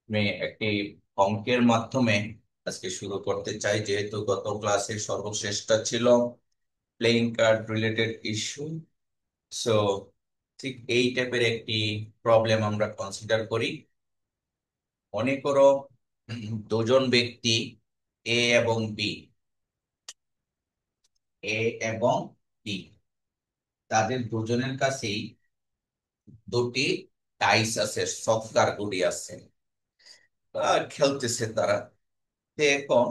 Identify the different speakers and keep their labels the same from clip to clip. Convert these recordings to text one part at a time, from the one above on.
Speaker 1: আমি একটি অঙ্কের মাধ্যমে আজকে শুরু করতে চাই, যেহেতু গত ক্লাসের সর্বশেষটা ছিল playing card related issue. So ঠিক এই টাইপের একটি প্রবলেম আমরা কনসিডার করি। মনে করো দুজন ব্যক্তি এ এবং বি, এ এবং বি, তাদের দুজনের কাছেই দুটি ডাইস আছে, সফটওয়্যার গুলি আছে, খেলতেছে তারা। তো এখন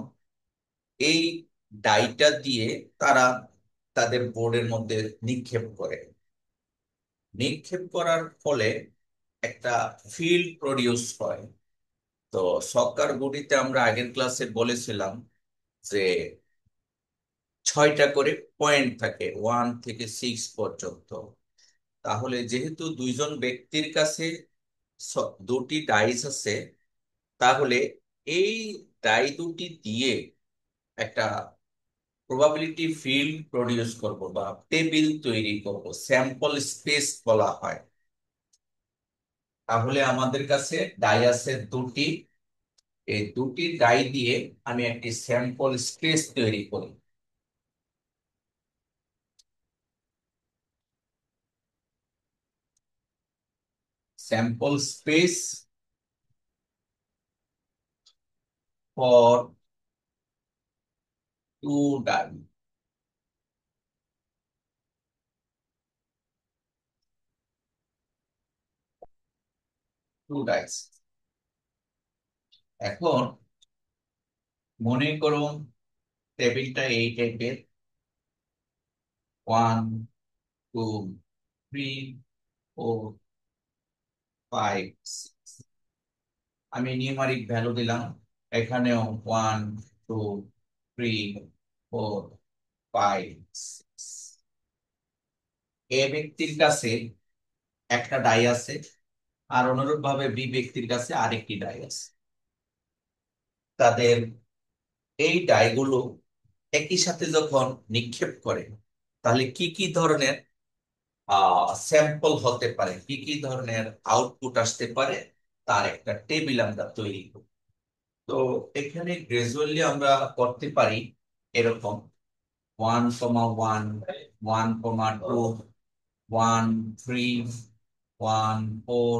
Speaker 1: এই ডাইটা দিয়ে তারা তাদের বোর্ডের মধ্যে নিক্ষেপ করে। নিক্ষেপ করার ফলে একটা ফিল্ড প্রডিউস হয়। তো সক্কার গুটিতে আমরা আগের ক্লাসে বলেছিলাম যে 6টা করে পয়েন্ট থাকে, 1 থেকে 6 পর্যন্ত। তাহলে যেহেতু দুইজন ব্যক্তির কাছে দুটি ডাইস আছে, তাহলে এই ডাই দুটি দিয়ে একটা প্রবাবিলিটি ফিল্ড প্রডিউস করব বা টেবিল তৈরি করব, স্যাম্পল স্পেস বলা হয়। তাহলে আমাদের কাছে ডাই আছে দুটি, এই দুটি ডাই দিয়ে আমি একটি স্যাম্পল স্পেস তৈরি করি। Sample space for two die, two dice. এখন মনে করুন টেবিলটা এই টাইপের, 1 2 3 4 5 আমি নিউমারিক ভ্যালু দিলাম। এখানেও 1 2 3 4 5 6। এ ব্যক্তির কাছে একটা ডাই আছে, আর অনুরূপ ভাবে বি ব্যক্তির কাছে আরেকটি ডাই আছে। তাদের এই ডাইগুলো একই সাথে যখন নিক্ষেপ করে, তাহলে কি কি ধরনের স্যাম্পল হতে পারে, কি কি ধরনের আউটপুট আসতে পারে, তার একটা টেবিল আমরা তৈরি করি। তো এখানে গ্রাজুয়ালি আমরা করতে পারি এরকম: 1 কমা 1, 1 কমা 2, 1 3, 1 4,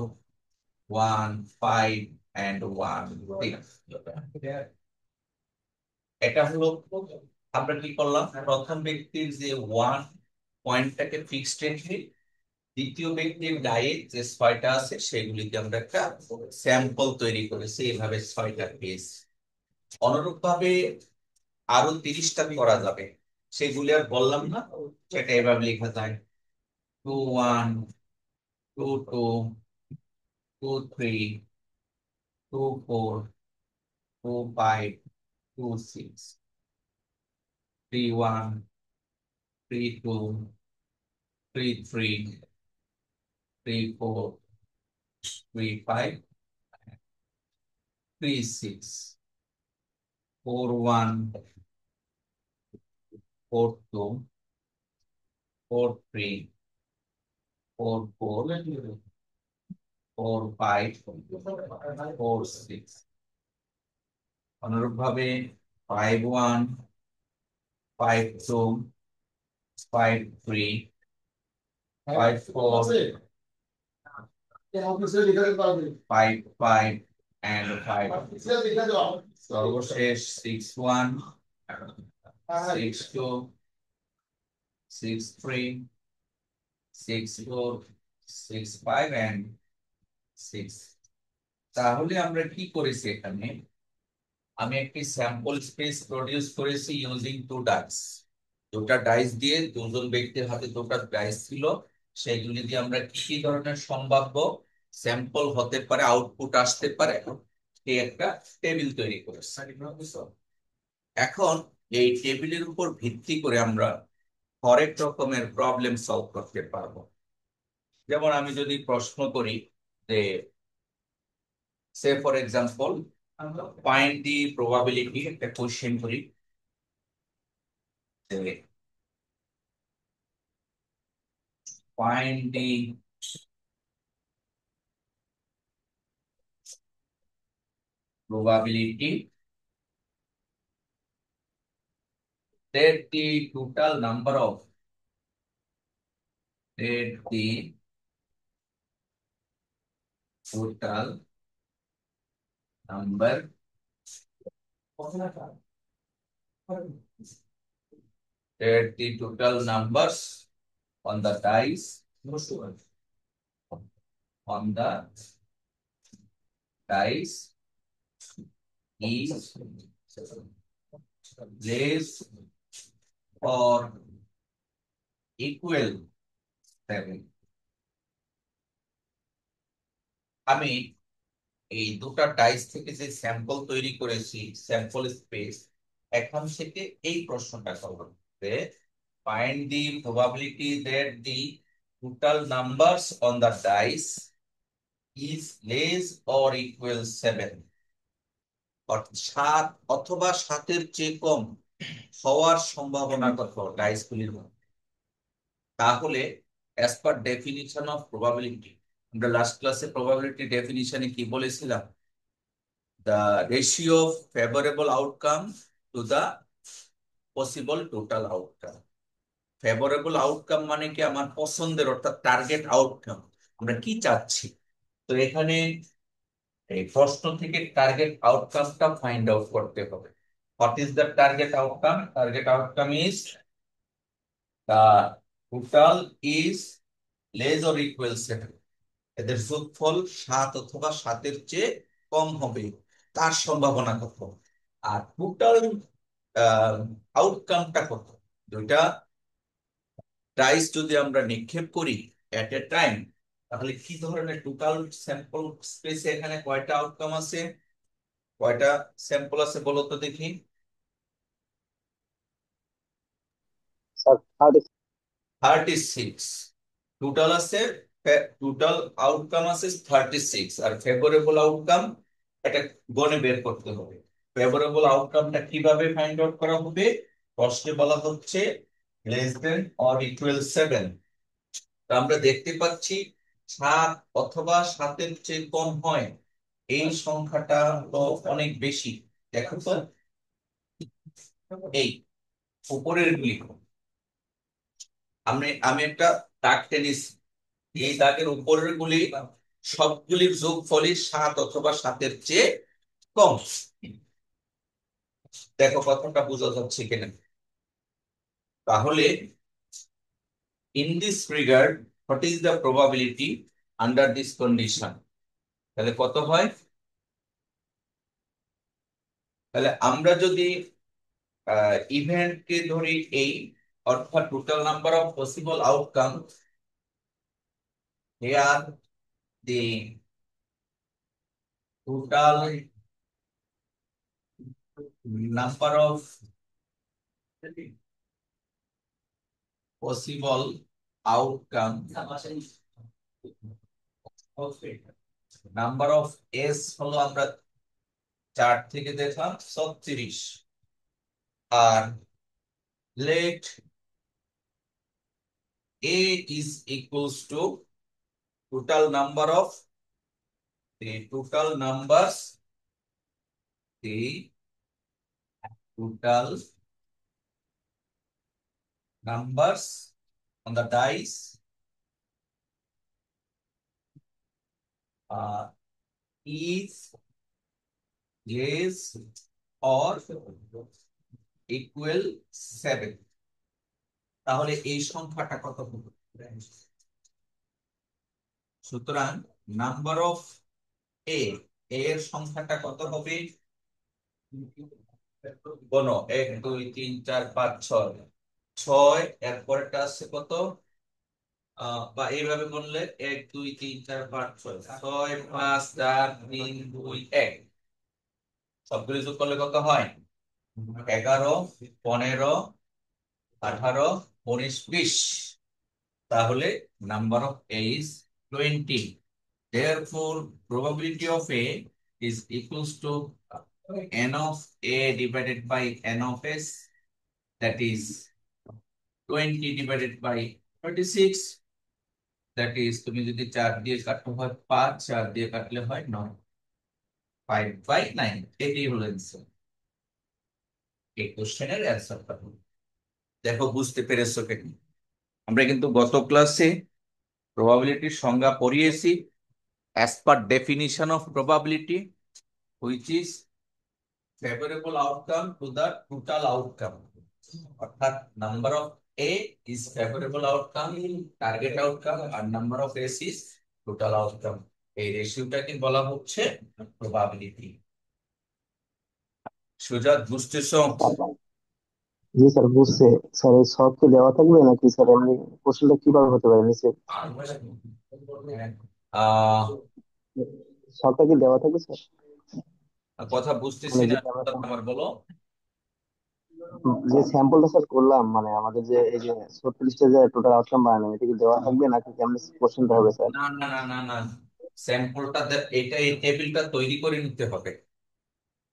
Speaker 1: 1 5 and 1 6। এটা হলো, আমরা কি করলাম, প্রথম ব্যক্তির যে ওয়ান পয়েন্টটাকে ফিক্সড রেখে দ্বিতীয় ব্যক্তির ডায়ে যে 6টা আছে সেগুলিকে আমরা একটা স্যাম্পল তৈরি করেছি, এইভাবে 6টা পেজ। অনুরূপ ভাবে আরো 30টা করা যাবে, সেগুলি আর বললাম না। সেটা এভাবে লেখা যায়: 2 1, 2 2, 2 3, 2 4, 2 5, 2 6, 3 1, 3 2, 3 3, 3 4, 3 5, 3 6, 4 1, 4 2, 4 3, 4 4, 4 5, 4 6। অনুরূপ ভাবে 5 1, 5 2, 5 3, 5 4, 5 5 and 5। সর্বশেষ 6 1, 6 2, 6 3, 6 4, 6 5 and 6। তাহলে আমরা কি করেছি এখানে, আমি একটি স্যাম্পল স্পেস প্রডিউস করেছি ইউজিং টু ডাইস। দুটা ডাইস দিয়ে, দুজন ব্যক্তির হাতে দুটা ডাইস ছিল, সেগুলি দিয়ে আমরা কি কি ধরনের সম্ভাব্য স্যাম্পল হতে পারে, আউটপুট আসতে পারে, এই একটা টেবিল তৈরি করেছি। এখন এই টেবিলের উপর ভিত্তি করে আমরা হরেক রকমের প্রবলেম সলভ করতে পারবো। যেমন আমি যদি প্রশ্ন করি যে, সে for example, find the probability, একটা কোশ্চেন করি যে find the probability that the total number of that the total number that the total numbers on the dice on the dice is less or equal 7. আমি এই দুটা dice থেকে যে sample তৈরি করেছি স্যাম্পল স্পেস, এখন থেকে এই প্রশ্নটা করব যে find the probability that the total numbers on the dice is less or equal 7, অর্থাৎ 7 অথবা 7-এর চেয়ে কম হওয়ার সম্ভাবনা কত ডাইসগুলির মধ্যে। তাহলে as per definition of probability, আমরা লাস্ট ক্লাসে প্রবাবিলিটি ডেফিনিশনে কি বলেছিলাম? the ratio of favorable outcome to the possible total outcome. Favourable outcome মানে কি? আমার পছন্দের, অর্থাৎ টার্গেট আউটকাম, আমরা কি চাচ্ছি। তো এখানে এই প্রশ্ন থেকে টার্গেট আউটকামটা ফাইন্ড আউট করতে হবে। What is the target outcome? Target outcome is the total is less or equal 7, এদের যোগফল 7 অথবা 7-এর চেয়ে কম হবে, তার সম্ভাবনা কত। আর টোটাল আউটকামটা কত। দুইটা ডাইস যদি আমরা নিক্ষেপ করি এট এ টাইম, তাহলে কি ধরনের টোটাল স্যাম্পল স্পেসে এখানে কয়টা আউটকাম আছে, কয়টা স্যাম্পল আছে বলো তো দেখি।
Speaker 2: স্যার
Speaker 1: 36 টোটাল আছে। টোটাল আউটকাম আছে 36, আর ফেভারেবল আউটকাম এটা গণে বের করতে হবে। ফেভারেবল আউটকামটা কিভাবে ফাইন্ড আউট করা হবে? প্রশ্নে বলা হচ্ছে লেস দেন অর ইকুয়াল 7। আমরা দেখতে পাচ্ছি 7 অথবা 7-এর চেয়ে কম হয়, এই সংখ্যাটা তো অনেক বেশি। দেখো তো এই উপরের গুলি, আমি একটা দাগ টেনিস, এই দাগের উপরের গুলি সবগুলির যোগফলই 7 অথবা 7-এর চেয়ে কম। দেখো কথাটা বোঝা যাচ্ছে কিনা। তাহলে in this regard, what is the probability under this condition? তাহলে কত হয়? তাহলে আমরা যদি ইভেন্টকে ধরি এই, অর্থাৎ total number of possible outcome, here the total number of possible outcome, number of S হলো, আমরা চার্ট থেকে দেখলাম 36, আর let a is equals to total number of the total numbers, the total numbers on the dice is less or equal 7। তাহলে এই সংখ্যাটা কত হবে? সুতরাং নাম্বার অফ এ এর সংখ্যাটা কত হবে? বলো, 1 2 3 4 5 6, 6, এরপরটা আছে কত? বা এইভাবে বললে 1 2 3 4 5 6, 6 5 4 3 2 1, সবগুলো যোগ করলে কত হয়? 11 15 18 19 20। তাহলে number of a is 20, therefore probability of a is equals to n of a divided by n of s, that is 20 divided by 36, that is তুমি যদি 4 দিয়ে কাটতে হয় 5, 4 দিয়ে কাটলে হয় 9। 5/9, এটি হলো অ্যান্সার। এই কোশ্চেনের অ্যান্সারটা হলো, দেখো বুঝতে পেরেছো কেন? আমরা কিন্তু গত ক্লাসে প্রবাবিলিটির সংজ্ঞা পড়িয়েছি, as per definition of probability, which is favourable outcome to the total outcome. অর্থাৎ number of A is favourable outcome, target outcome, আর number of S is total outcome. এই রেশিওটাকে বলা হচ্ছে প্রবাবিলিটি। সুজাত, বুঝতেছো?
Speaker 2: জি স্যার, বুঝছে। স্যার এই শর্ট কি দেওয়া থাকবে নাকি স্যার এমনি কোশ্চেনটা কিভাবে হতে পারে নিচে?
Speaker 1: আহ
Speaker 2: শর্টটা কি দেওয়া থাকবে স্যার?
Speaker 1: কথা বুঝতেছি
Speaker 2: মানে
Speaker 1: না,
Speaker 2: যেটা আমরা
Speaker 1: আমার বলো।
Speaker 2: যে স্যাম্পলটা স্যার করলাম, মানে আমাদের যে এই যে 36টা যে টোটাল আউটকাম বানালাম, এটা কি দেওয়া থাকবে নাকি কেমন কোশ্চেনটা হবে স্যার?
Speaker 1: না না না না না, স্যাম্পলটা এটা, এই টেবিলটা তৈরি করে নিতে হবে।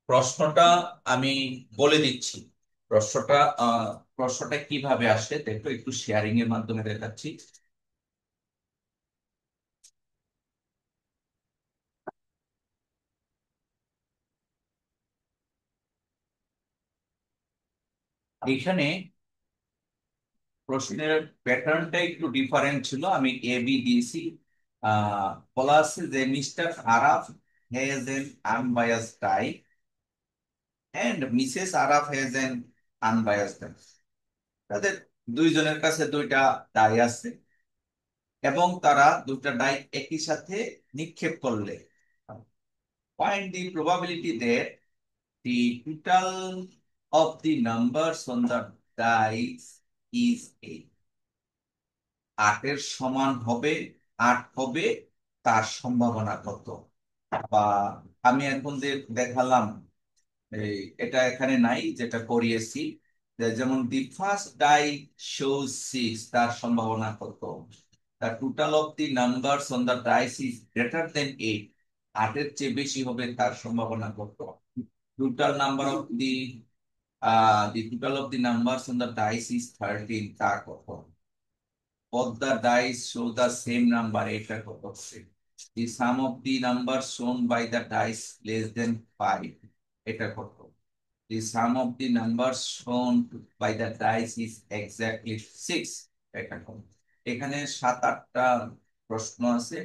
Speaker 1: প্রশ্নটা আমি বলে দিচ্ছি। প্রশ্নটা আহ প্রশ্নটা কিভাবে আসে দেখো, একটু শেয়ারিং এর মাধ্যমে দেখাচ্ছি। এখানে প্রশ্নের প্যাটার্নটা একটু ডিফারেন্ট ছিল, আমি এ বি দিয়েছি। বলা আছে যে Mr Araf has an unbiased tie and Mrs Araf has an unbiased tie. তাদের দুইজনের কাছে দুইটা ডাই আছে, এবং তারা দুইটা ডাই একই সাথে নিক্ষেপ করলে, find the probability that the total of the numbers on the dice is 8. 8-এর সমান হবে, 8 হবে, তার সম্ভাবনা কত? বা আমি এখন যে দেখালাম, এই এটা এখানে নাই, যেটা করিয়েছি, যেমন দি ফার্স্ট ডাই শোজ 6, তার সম্ভাবনা কত? The total of the numbers on the dice is greater than 8, 8-এর চেয়ে বেশি হবে, তার সম্ভাবনা কত? Total number of the total of the numbers on the dice is 13, তা কত? Both the dice show the same number, এটা কত হবে? The sum of the numbers shown by the dice less than 5, এটা কত? The sum of the numbers shown by the dice is exactly 6, এটা কত? এখানে 7-8টা প্রশ্ন আছে।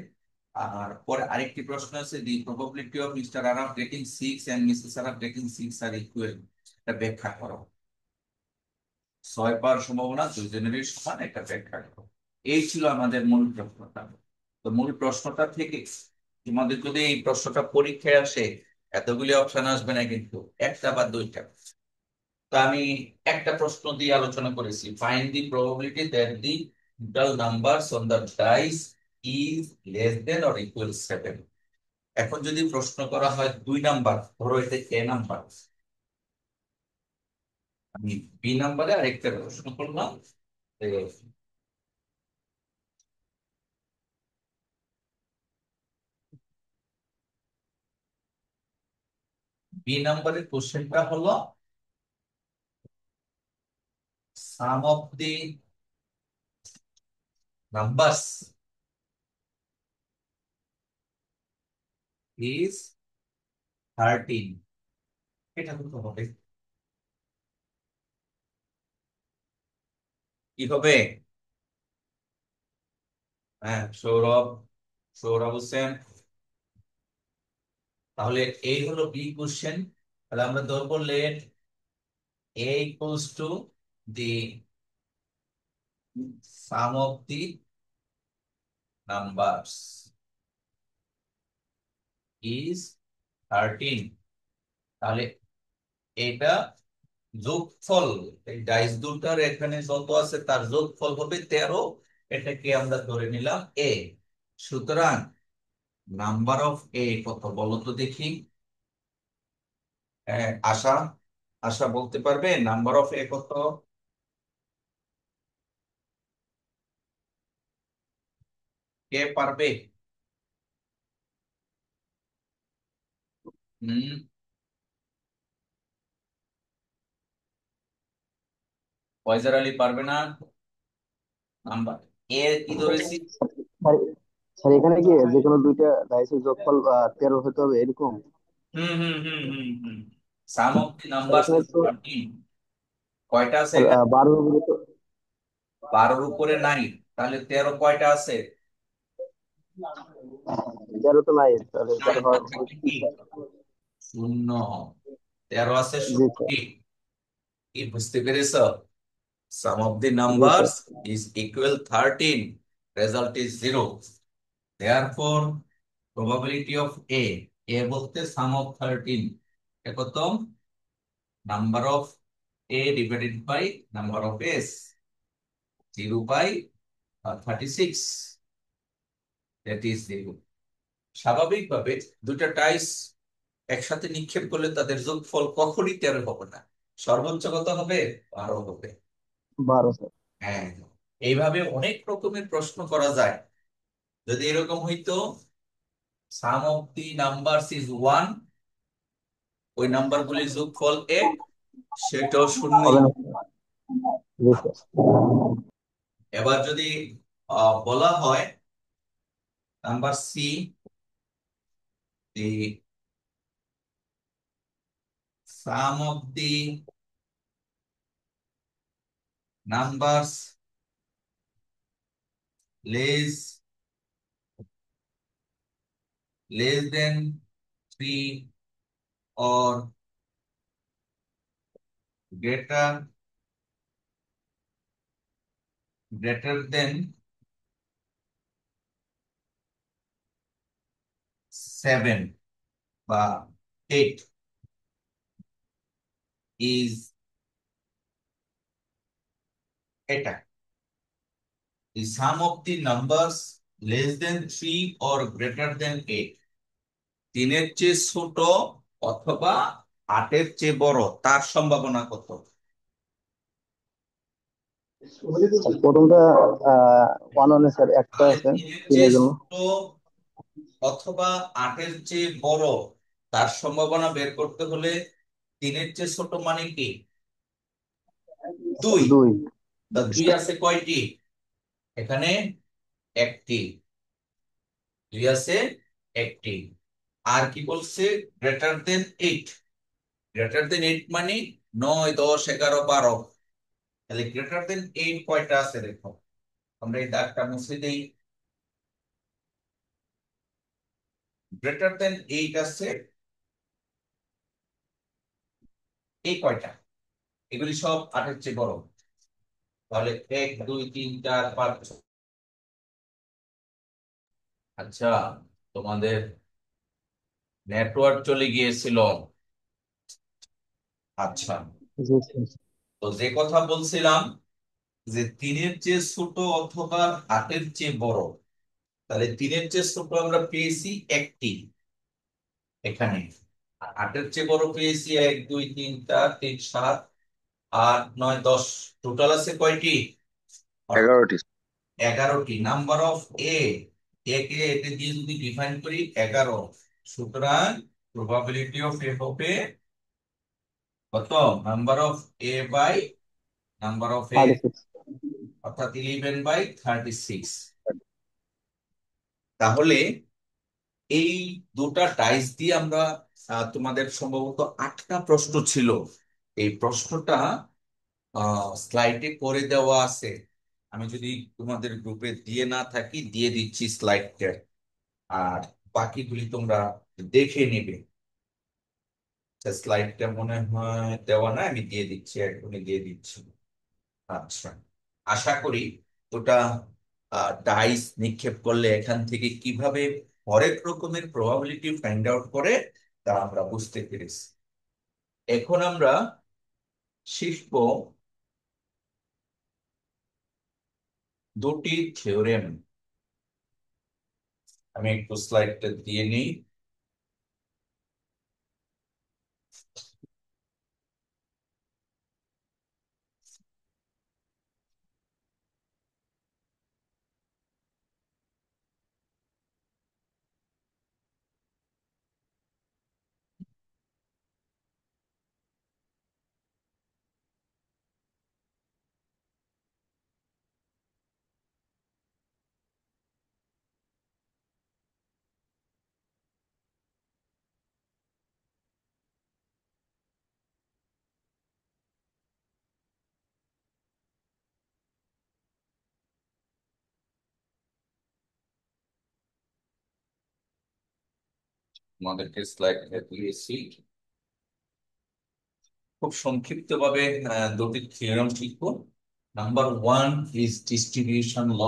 Speaker 1: আর পরে আরেকটি প্রশ্ন আছে, the probability of Mr. Araf getting 6 and Mrs. Araf getting 6 are equal, এটা ব্যাখ্যা করো। 6 পাওয়ার সম্ভাবনা দুইজনেরই সমান, এটা ব্যাখ্যা করো। এই ছিল আমাদের মূল প্রশ্নটা। তো মূল প্রশ্নটা থেকে তোমাদের যদি এই প্রশ্নটা পরীক্ষায় আসে, এতগুলি অপশন আসবে না কিন্তু, একটা বা দুইটা। তো আমি একটা প্রশ্ন দিয়ে আলোচনা করেছি, find the probability that the total numbers on the dice is less than or equal 7। এখন যদি প্রশ্ন করা হয় 2 নাম্বার, ধরো এটা এ নাম্বার, আমি বি নাম্বারে আরেকটা প্রশ্ন করলাম। বি নাম্বারের কোশ্চেনটা হলো সাম অফ দি নাম্বারস ইজ 13, এটা কত হবে? কি হবে? হ্যাঁ, সৌরভ, সৌরভ হোসেন। তাহলে এই হলো বি কোশ্চেন। তাহলে আমরা ধরবো let A equals to the sum of the numbers is 13। তাহলে এটা যোগফল, এই ডাইস দুটার এখানে যত আছে তার যোগফল হবে 13, এটাকে আমরা ধরে নিলাম এ। সুতরাং নাম্বার অফ এ কত বলো তো দেখি। আশা, আশা বলতে পারবে নাম্বার অফ এ কত? কে পারবে? হম, ফয়জার আলী পারবে না? নাম্বার এ কি ধরেছি?
Speaker 2: স্যার, স্যার এখানে কি যে কোনো দুইটা ডাইসের যোগফল 13 হতে হবে এরকম?
Speaker 1: হুম হুম হুম হুম হুম। সাম অফ দি
Speaker 2: স্যার
Speaker 1: নাম্বারস
Speaker 2: এখানে
Speaker 1: ইজ
Speaker 2: তো
Speaker 1: 13। কয়টা আছে
Speaker 2: স্যার
Speaker 1: এখানে?
Speaker 2: 12 গুলো তো
Speaker 1: 12-র উপরে নাই, তাহলে 13 কয়টা আছে?
Speaker 2: 13 তো নাই, তাহলে
Speaker 1: নাই,
Speaker 2: 13 হওয়ার
Speaker 1: তাহলে
Speaker 2: উচিত কি
Speaker 1: কি?
Speaker 2: স্যার?
Speaker 1: শূন্য। 13 আছে
Speaker 2: জি স্যার।
Speaker 1: 16। কি বুঝতে পেরেছ? Sum of the
Speaker 2: G sir.
Speaker 1: numbers is equal 13. Result is 0. Therefore, probability of A বলতে sum of 13 এ কত? Number of A divided by number of S, 0 by 36, that is 0. স্বাভাবিকভাবে দুইটা টাইস একসাথে নিক্ষেপ করলে তাদের যোগফল কখনই 13 হবে না, সর্বোচ্চ কত হবে? 12 হবে।
Speaker 2: 12 স্যার।
Speaker 1: হ্যাঁ, এইভাবে অনেক রকমের প্রশ্ন করা যায়। যদি এরকম হইতো সাম অফ দি নাম্বারস ইজ 1, ওই নাম্বার গুলির যোগফল 1, সেটাও শূন্যই।
Speaker 2: হবে না স্যার। জি স্যার।
Speaker 1: এবার যদি বলা হয় number C, the sum of the numbers less than 3 or greater than 7 বা 8 is এটা, the sum of the numbers less than 3 or greater than 8, 3-এর চেয়ে ছোট অথবা 8-এর চেয়ে বড়, তার সম্ভাবনা কত?
Speaker 2: স্যার প্রথমটা 1 স্যার, একটা
Speaker 1: তাহলে
Speaker 2: আছে
Speaker 1: 3-এর চেয়ে
Speaker 2: 3-এর জন্য।
Speaker 1: ছোট অথবা 8-এর চেয়ে বড়, তার সম্ভাবনা বের করতে হলে 3-এর চেয়ে ছোট মানে কি? 2।
Speaker 2: 2।
Speaker 1: তা 2 আছে কয়টি? এখানে একটি। 2 আছে একটি। আর কি বলছে? Greater than 8। গ্রেটার দেন 8 মানে 9, 10, 11, 12। তাহলে গ্রেটার দেন 8 কয়টা আছে দেখো, আমরা এই দাগটা মুছে দেই। গ্রেটার দেন 8 আছে এই কয়টা, এগুলি সব 8-এর চেয়ে বড়। তাহলে 1, 2, 3, 4, 5। আচ্ছা, তোমাদের নেটওয়ার্ক চলে গিয়েছিল। আচ্ছা,
Speaker 2: জি স্যার।
Speaker 1: তো যে কথা বলছিলাম যে 3-এর চেয়ে ছোট অথবা 8-এর চেয়ে বড়, তাহলে 3-এর চেয়ে ছোট আমরা পেয়েছি একটি এখানে, আর 8-এর চেয়ে বড় পেয়েছি 1, 2, 3, 4, 3, 7, 8, 9, 10। টোটাল আছে কয়টি?
Speaker 2: 11টি।
Speaker 1: 11টি। নাম্বার অফ এ, কে এটা দিয়ে যদি ডিফাইন করি 11, সুতরাং প্রবাবিলিটি অফ এ হবে কত? Number of A by number of A,
Speaker 2: 36।
Speaker 1: অর্থাৎ 11/36। তাহলে এই দুটা ডাইস দিয়ে আমরা তোমাদের সম্ভবত 8টা প্রশ্ন ছিল, এই প্রশ্নটা স্লাইডে করে দেওয়া আছে। আমি যদি তোমাদের গ্রুপে দিয়ে না থাকি, দিয়ে দিচ্ছি স্লাইডটা, আর বাকিগুলি তোমরা দেখে নেবে। স্লাইডটা মনে হয় দেওয়া না, আমি দিয়ে দিচ্ছি, এখনই দিয়ে দিচ্ছি। আচ্ছা, আশা করি দুটা ডাইস নিক্ষেপ করলে এখান থেকে কিভাবে হরেক রকমের প্রবাবিলিটি ফাইন্ড আউট করে তা আমরা বুঝতে পেরেছি। এখন আমরা শিখব দুটি থিওরেম। আমি একটু স্লাইডটা দিয়ে নিই। আমাদেরকে স্লাইড দিয়েছি। খুব সংক্ষিপ্ত ভাবে দুটি থিওরেম শিখবো। নাম্বার ওয়ান ইজ ডিস্ট্রিবিউশন ল।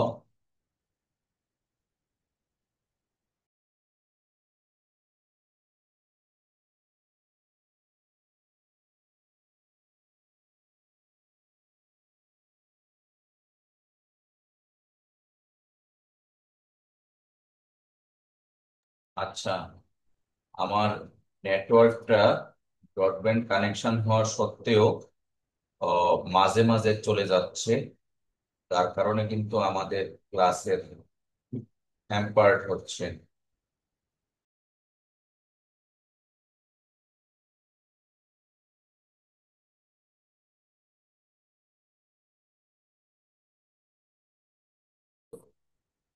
Speaker 1: আচ্ছা, আমার নেটওয়ার্কটা ব্রডব্যান্ড কানেকশন হওয়া সত্ত্বেও মাঝে মাঝে চলে যাচ্ছে। তার কারণে কিন্তু আমাদের ক্লাসের হ্যাম্পার্ড হচ্ছে।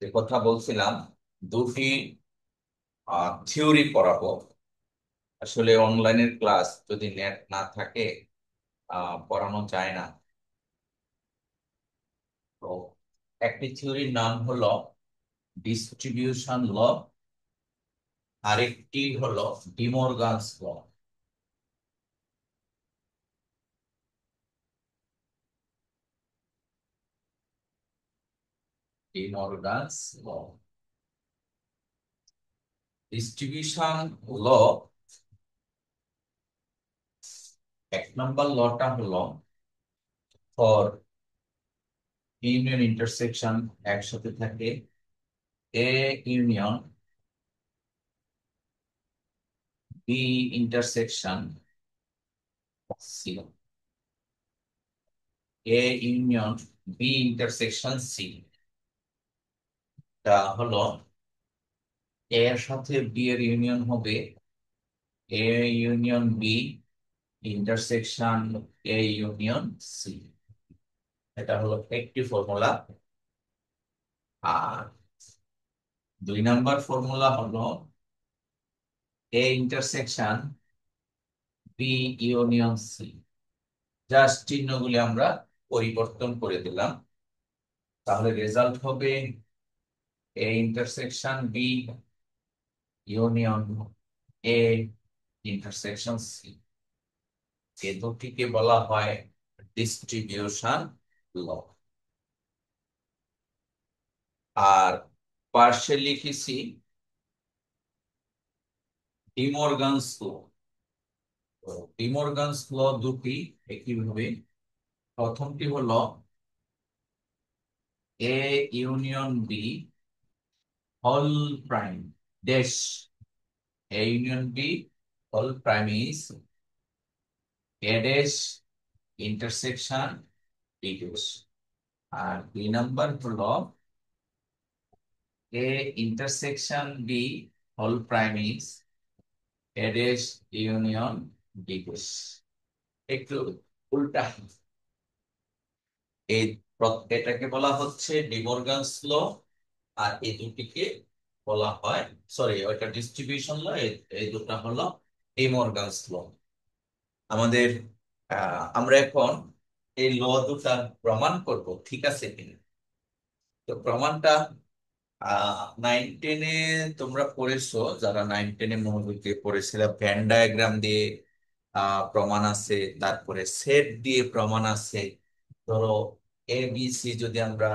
Speaker 1: যে কথা বলছিলাম, দুটি থিওরি পড়াবো। আসলে অনলাইনের ক্লাস যদি নেট না থাকে পড়ানো যায় না। তো একটি থিওরির নাম হলো ডিস্ট্রিবিউশন ল, আরেকটি হলো ডিমরগানস ল। ডিমরগানস ল, ডিস্ট্রিবিউশন ল। এক নম্বর লটা হলো ফর ইউনিয়ন ইন্টারসেকশন একসাথে থাকে A union B intersection C, A union B intersection C. তা হলো এ এর সাথে বি এর ইউনিয়ন হবে A union B intersection A union C. এটা হলো একটি ফর্মুলা। আর দুই নাম্বার ফর্মুলা হলো A intersection B union C. Just চিহ্নগুলি আমরা পরিবর্তন করে দিলাম, তাহলে রেজাল্ট হবে A intersection B union A intersection C. এ দুটিকে বলা হয় ডিস্ট্রিবিউশন ল। আর পার্শে লিখেছি ডিমরগানস ল। ডিমরগানস ল দুটি একইভাবে। প্রথমটি হলো A union B whole prime dash, A union B whole prime is A dash intersection D dash. আর দুই নাম্বার হলো A intersection B whole prime is A dash union D dash. একটু উল্টা। এই এটাকে বলা হচ্ছে ডিমরগানস ল, আর এই দুটিকে বলা হয়, সরি ওইটা ডিস্ট্রিবিউশন ল, এই দুটো হলো ডিমরগানস ল। আমাদের আমরা এখন এই ল দুটা প্রমাণ করব, ঠিক আছে কিনা। তো প্রমাণটা 9-10-এ তোমরা পড়েছো, যারা 9-10-এ মনোবিজ্ঞে পড়েছিলে, ভেন ডায়াগ্রাম দিয়ে প্রমাণ আছে, তারপরে সেট দিয়ে প্রমাণ আছে। ধরো এ বি সি যদি আমরা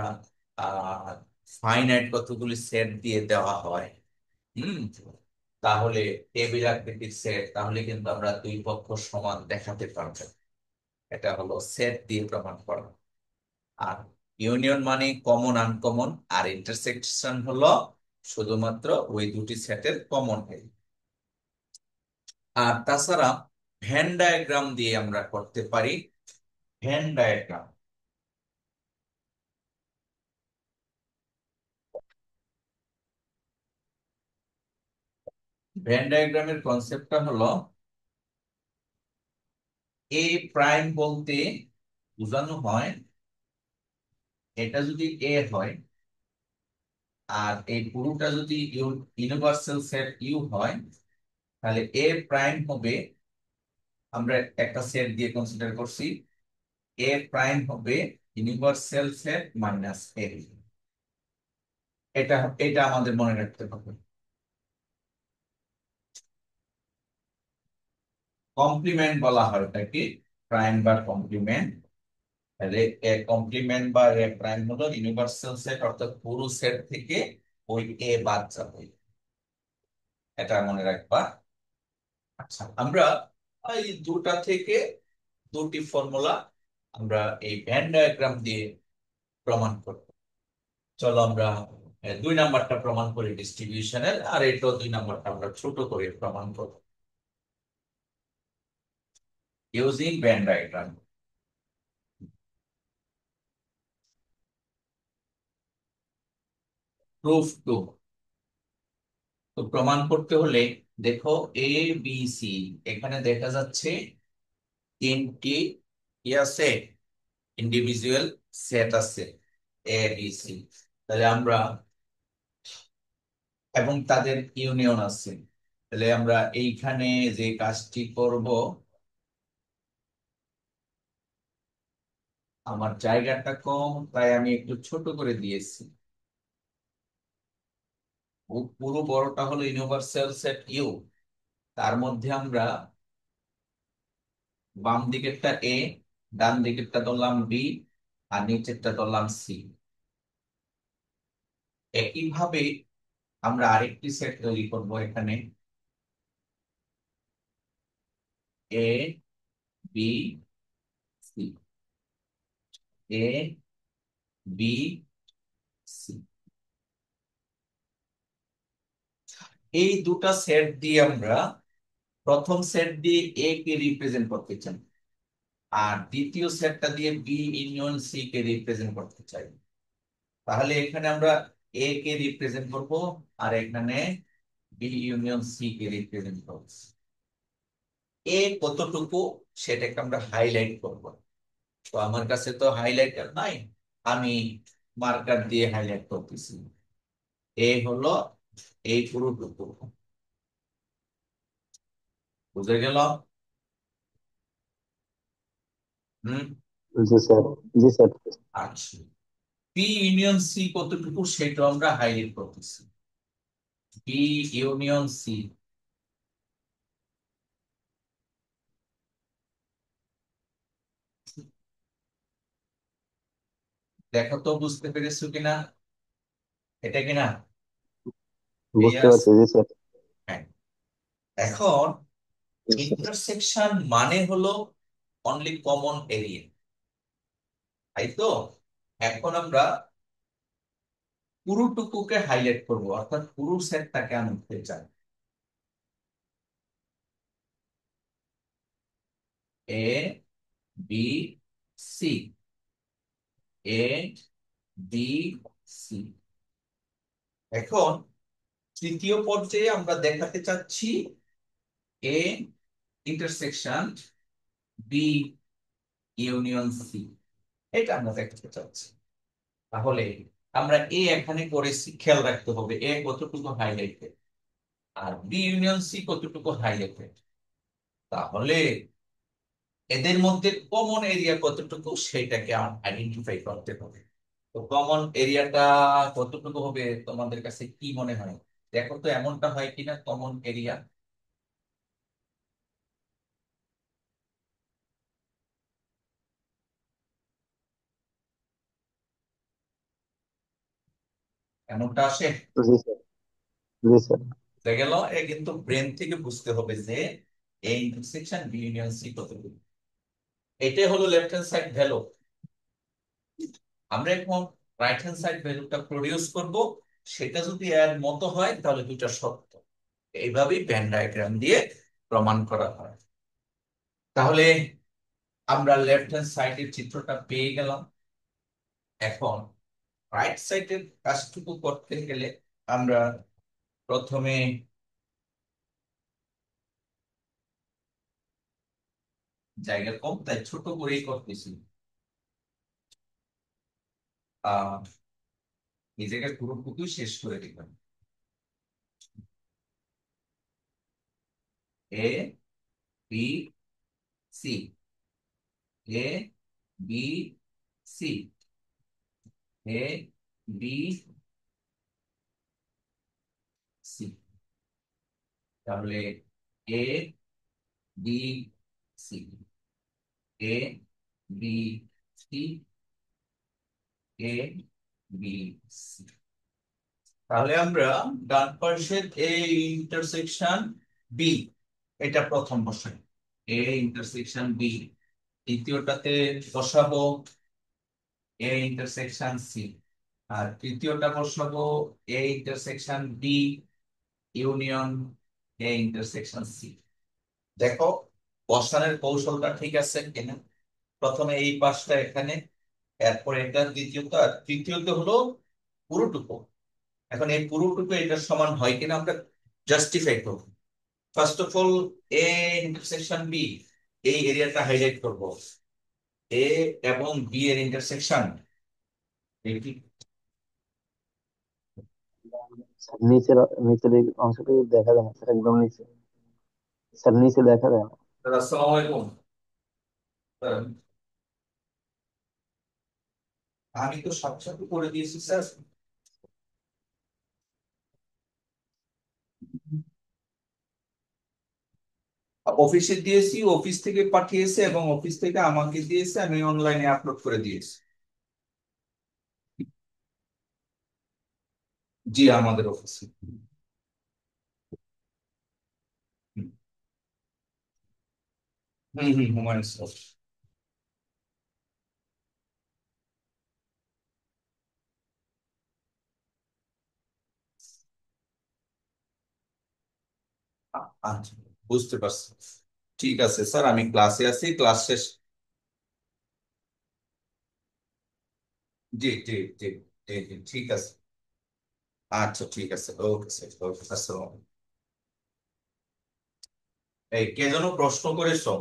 Speaker 1: ফাইনাইট কতগুলি সেট দিয়ে দেওয়া হয়, হুম, তাহলে টেবিল আকৃতির সেট, তাহলে কিন্তু আমরা দুই পক্ষ সমান দেখাতে পারবো। এটা হলো সেট দিয়ে প্রমাণ করা। আর ইউনিয়ন মানে কমন আনকমন, আর ইন্টারসেকশন হলো শুধুমাত্র ওই দুটি সেটের কমন। আর তাছাড়া ভেন ডায়াগ্রাম দিয়ে আমরা করতে পারি। ভেন ডায়াগ্রাম, ভেন ডায়াগ্রামের কনসেপ্টটা হলো এ প্রাইম বলতে বোঝানো হয়, এটা যদি এ হয় আর এই পুরোটা যদি ইউনিভার্সাল সেট ইউ হয়, তাহলে এ প্রাইম হবে, আমরা একটা সেট দিয়ে কনসিডার করছি, এ প্রাইম হবে ইউনিভার্সাল সেট মাইনাস এ। এটা এটা আমাদের মনে রাখতে হবে। কমপ্লিমেন্ট বলা হয় এটাকে, প্রাইম বা কমপ্লিমেন্ট। তাহলে এ কমপ্লিমেন্ট বা এ প্রাইম হলো ইউনিভার্সাল সেট, অর্থাৎ পুরো সেট থেকে ওই এ বাদ যাবে, এটা মনে রাখবা। আচ্ছা, আমরা এই দুটা থেকে দুটি ফর্মুলা আমরা এই ভেন ডায়াগ্রাম দিয়ে প্রমাণ করব। চলো আমরা 2 নাম্বারটা প্রমাণ করি ডিস্ট্রিবিউশনের, আর এটাও 2 নাম্বারটা আমরা ছোট করে প্রমাণ করব using Venn diagram. Proof two. তো প্রমাণ করতে হলে দেখো, এ বি সি, এখানে দেখা যাচ্ছে তিনটি কি আছে, ইন্ডিভিজুয়াল সেট আছে এ বি সি। তাহলে আমরা, এবং তাদের ইউনিয়ন আছে। তাহলে আমরা এইখানে যে কাজটি করব, আমার জায়গাটা কম তাই আমি একটু ছোট করে দিয়েছি। পুরো বড়টা হলো ইউনিভার্সাল সেট ইউ, তার মধ্যে আমরা বাম দিকেরটা এ, ডান দিকেরটা ধরলাম বি, আর নিচেরটা ধরলাম সি। একইভাবে আমরা আরেকটি সেট তৈরি করব এখানে, এ B C, A B C. এই দুটা সেট দিয়ে আমরা প্রথম সেট দিয়ে এ কে রিপ্রেজেন্ট করতে চাই, আর দ্বিতীয় সেটটা দিয়ে B union C K represent করতে চাই। তাহলে এখানে আমরা এ কে রিপ্রেজেন্ট করব, আর এখানে B union C K represent করব। এ কতটুকু সেটাকে আমরা হাইলাইট করব। তো আমার কাছে তো হাইলাইটার নাই, আমি মার্কার দিয়ে হাইলাইট করতেছি। এ হলো এই পুরোটুকু, বুঝে গেল? হুম।
Speaker 2: জি স্যার। জি স্যার।
Speaker 1: আচ্ছা, পি ইউনিয়ন সি কতটুকু সেটা আমরা হাইলাইট করতেছি। পি ইউনিয়ন সি, দেখো তো বুঝতে পেরেছো কিনা, এটা কিনা
Speaker 2: বুঝতে
Speaker 1: ক্লিয়ার?
Speaker 2: পারছি জি স্যার।
Speaker 1: হ্যাঁ। এখন
Speaker 2: জি স্যার।
Speaker 1: ইন্টারসেকশন মানে হলো অনলি কমন এরিয়া, তাই তো? এখন আমরা পুরোটুকুকে হাইলাইট করব, অর্থাৎ পুরো সেটটাকে আনতে চাই। A B C, A B C. এখন তৃতীয় পর্যায়ে আমরা দেখাতে চাচ্ছি A intersection B union C, এটা আমরা দেখাতে চাচ্ছি। তাহলে আমরা এ এখানে করেছি, খেয়াল রাখতে হবে এ কতটুকু হাইলাইটেড আর বি ইউনিয়ন সি কতটুকু হাইলাইটেড। তাহলে এদের মধ্যে কমন এরিয়া কতটুকু সেটাকে আইডেন্টিফাই করতে হবে। তো কমন এরিয়াটা কতটুকু হবে তোমাদের কাছে কি মনে হয়? দেখো তো এমনটা হয় কিনা কমন এরিয়া। এমনটা আসে?
Speaker 2: জি স্যার। জি স্যার।
Speaker 1: বুঝতে গেল? এ কিন্তু ব্রেন থেকে বুঝতে হবে যে এই ইন্টারসেকশন বি ইউনিয়ন সি কতটুকু। এটাই হলো লেফট হ্যান্ড সাইড ভ্যালু। আমরা এখন রাইট হ্যান্ড সাইড ভ্যালুটা প্রডিউস করব, সেটা যদি এর মতো হয় তাহলে দুইটা সত্য। এইভাবেই ভেন ডায়াগ্রাম দিয়ে প্রমাণ করা হয়। তাহলে আমরা লেফট হ্যান্ড সাইডের চিত্রটা পেয়ে গেলাম। এখন রাইট সাইডের কাজটুকু করতে গেলে আমরা প্রথমে জায়গা কম তাই ছোট করেই করতেছি। আহ এই জায়গায় পুরোটুকুই শেষ করে দিলাম। এ B C, A B C, A B C. তাহলে এ B C, A B C, A B C. তাহলে আমরা ডান পাশের এ ইন্টারসেকশন বি, এটা প্রথম বসাই। এ ইন্টারসেকশন বি। দ্বিতীয়টাতে বসাবো এ ইন্টারসেকশন সি। আর তৃতীয়টা বসাবো A intersection B union A intersection C. দেখো বসানোর কৌশলটা ঠিক আছে কিনা। প্রথমে এই পাশটা এখানে, এরপর এটা দ্বিতীয়ত, আর তৃতীয়ত হলো পুরোটুকু। এখন এই পুরোটুকু এটার সমান হয় কিনা আমরা জাস্টিফাই করব। First of all A intersection B, এই এরিয়াটা হাইলাইট করব। এ এবং বি এর ইন্টারসেকশন এটি।
Speaker 2: স্যার নিচের নিচের এই অংশটুকু দেখা যায় না স্যার, একদম নিচে। স্যার নিচে দেখা যায় না।
Speaker 1: আসসালামু আলাইকুম স্যার। আমি তো সাথে সাথে করে দিয়েছি স্যার। অফিসে দিয়েছি, অফিস থেকে পাঠিয়েছে এবং অফিস থেকে আমাকে দিয়েছে, আমি অনলাইনে আপলোড করে দিয়েছি। জি আমাদের অফিসে। হুম হুম হুম, হুমায়ুন স্যার। আচ্ছা, বুঝতে পারছি। ঠিক আছে স্যার, আমি ক্লাসে আছি, ক্লাস শেষ। জি জি জি জি জি, ঠিক আছে। আচ্ছা ঠিক আছে, ওকে স্যার, ওকে, আসসালাম। এই কে যেন প্রশ্ন করেছো?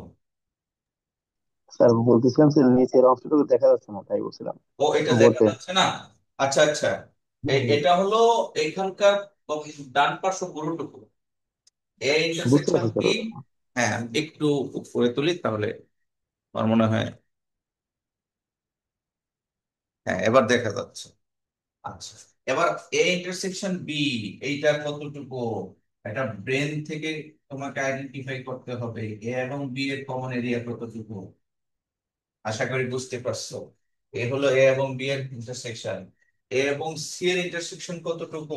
Speaker 2: স্যার বলতেছিলাম যে নিচের অংশটুকু দেখা যাচ্ছে না, তাই বলছিলাম।
Speaker 1: ও এটা দেখা
Speaker 2: বোর্ডে।
Speaker 1: যাচ্ছে না? আচ্ছা আচ্ছা। এটা হলো এখানকার ডান পার্শ্ব পুরোটুকু এ
Speaker 2: বুঝতে
Speaker 1: ইন্টারসেকশন
Speaker 2: পারছি স্যার
Speaker 1: বি।
Speaker 2: ওটা।
Speaker 1: হ্যাঁ, আমি একটু উপরে তুলি তাহলে আমার মনে হয়। হ্যাঁ, এবার দেখা যাচ্ছে। আচ্ছা, এবার এ ইন্টারসেকশন বি, এইটা কতটুকু, এটা ব্রেন থেকে তোমাকে আইডেন্টিফাই করতে হবে। এ এবং বি এর কমন এরিয়া কতটুকু, আশা করি বুঝতে পারছো। এ হলো এ এবং বি এর ইন্টারসেকশন। এ এবং সি এর ইন্টারসেকশন কতটুকু,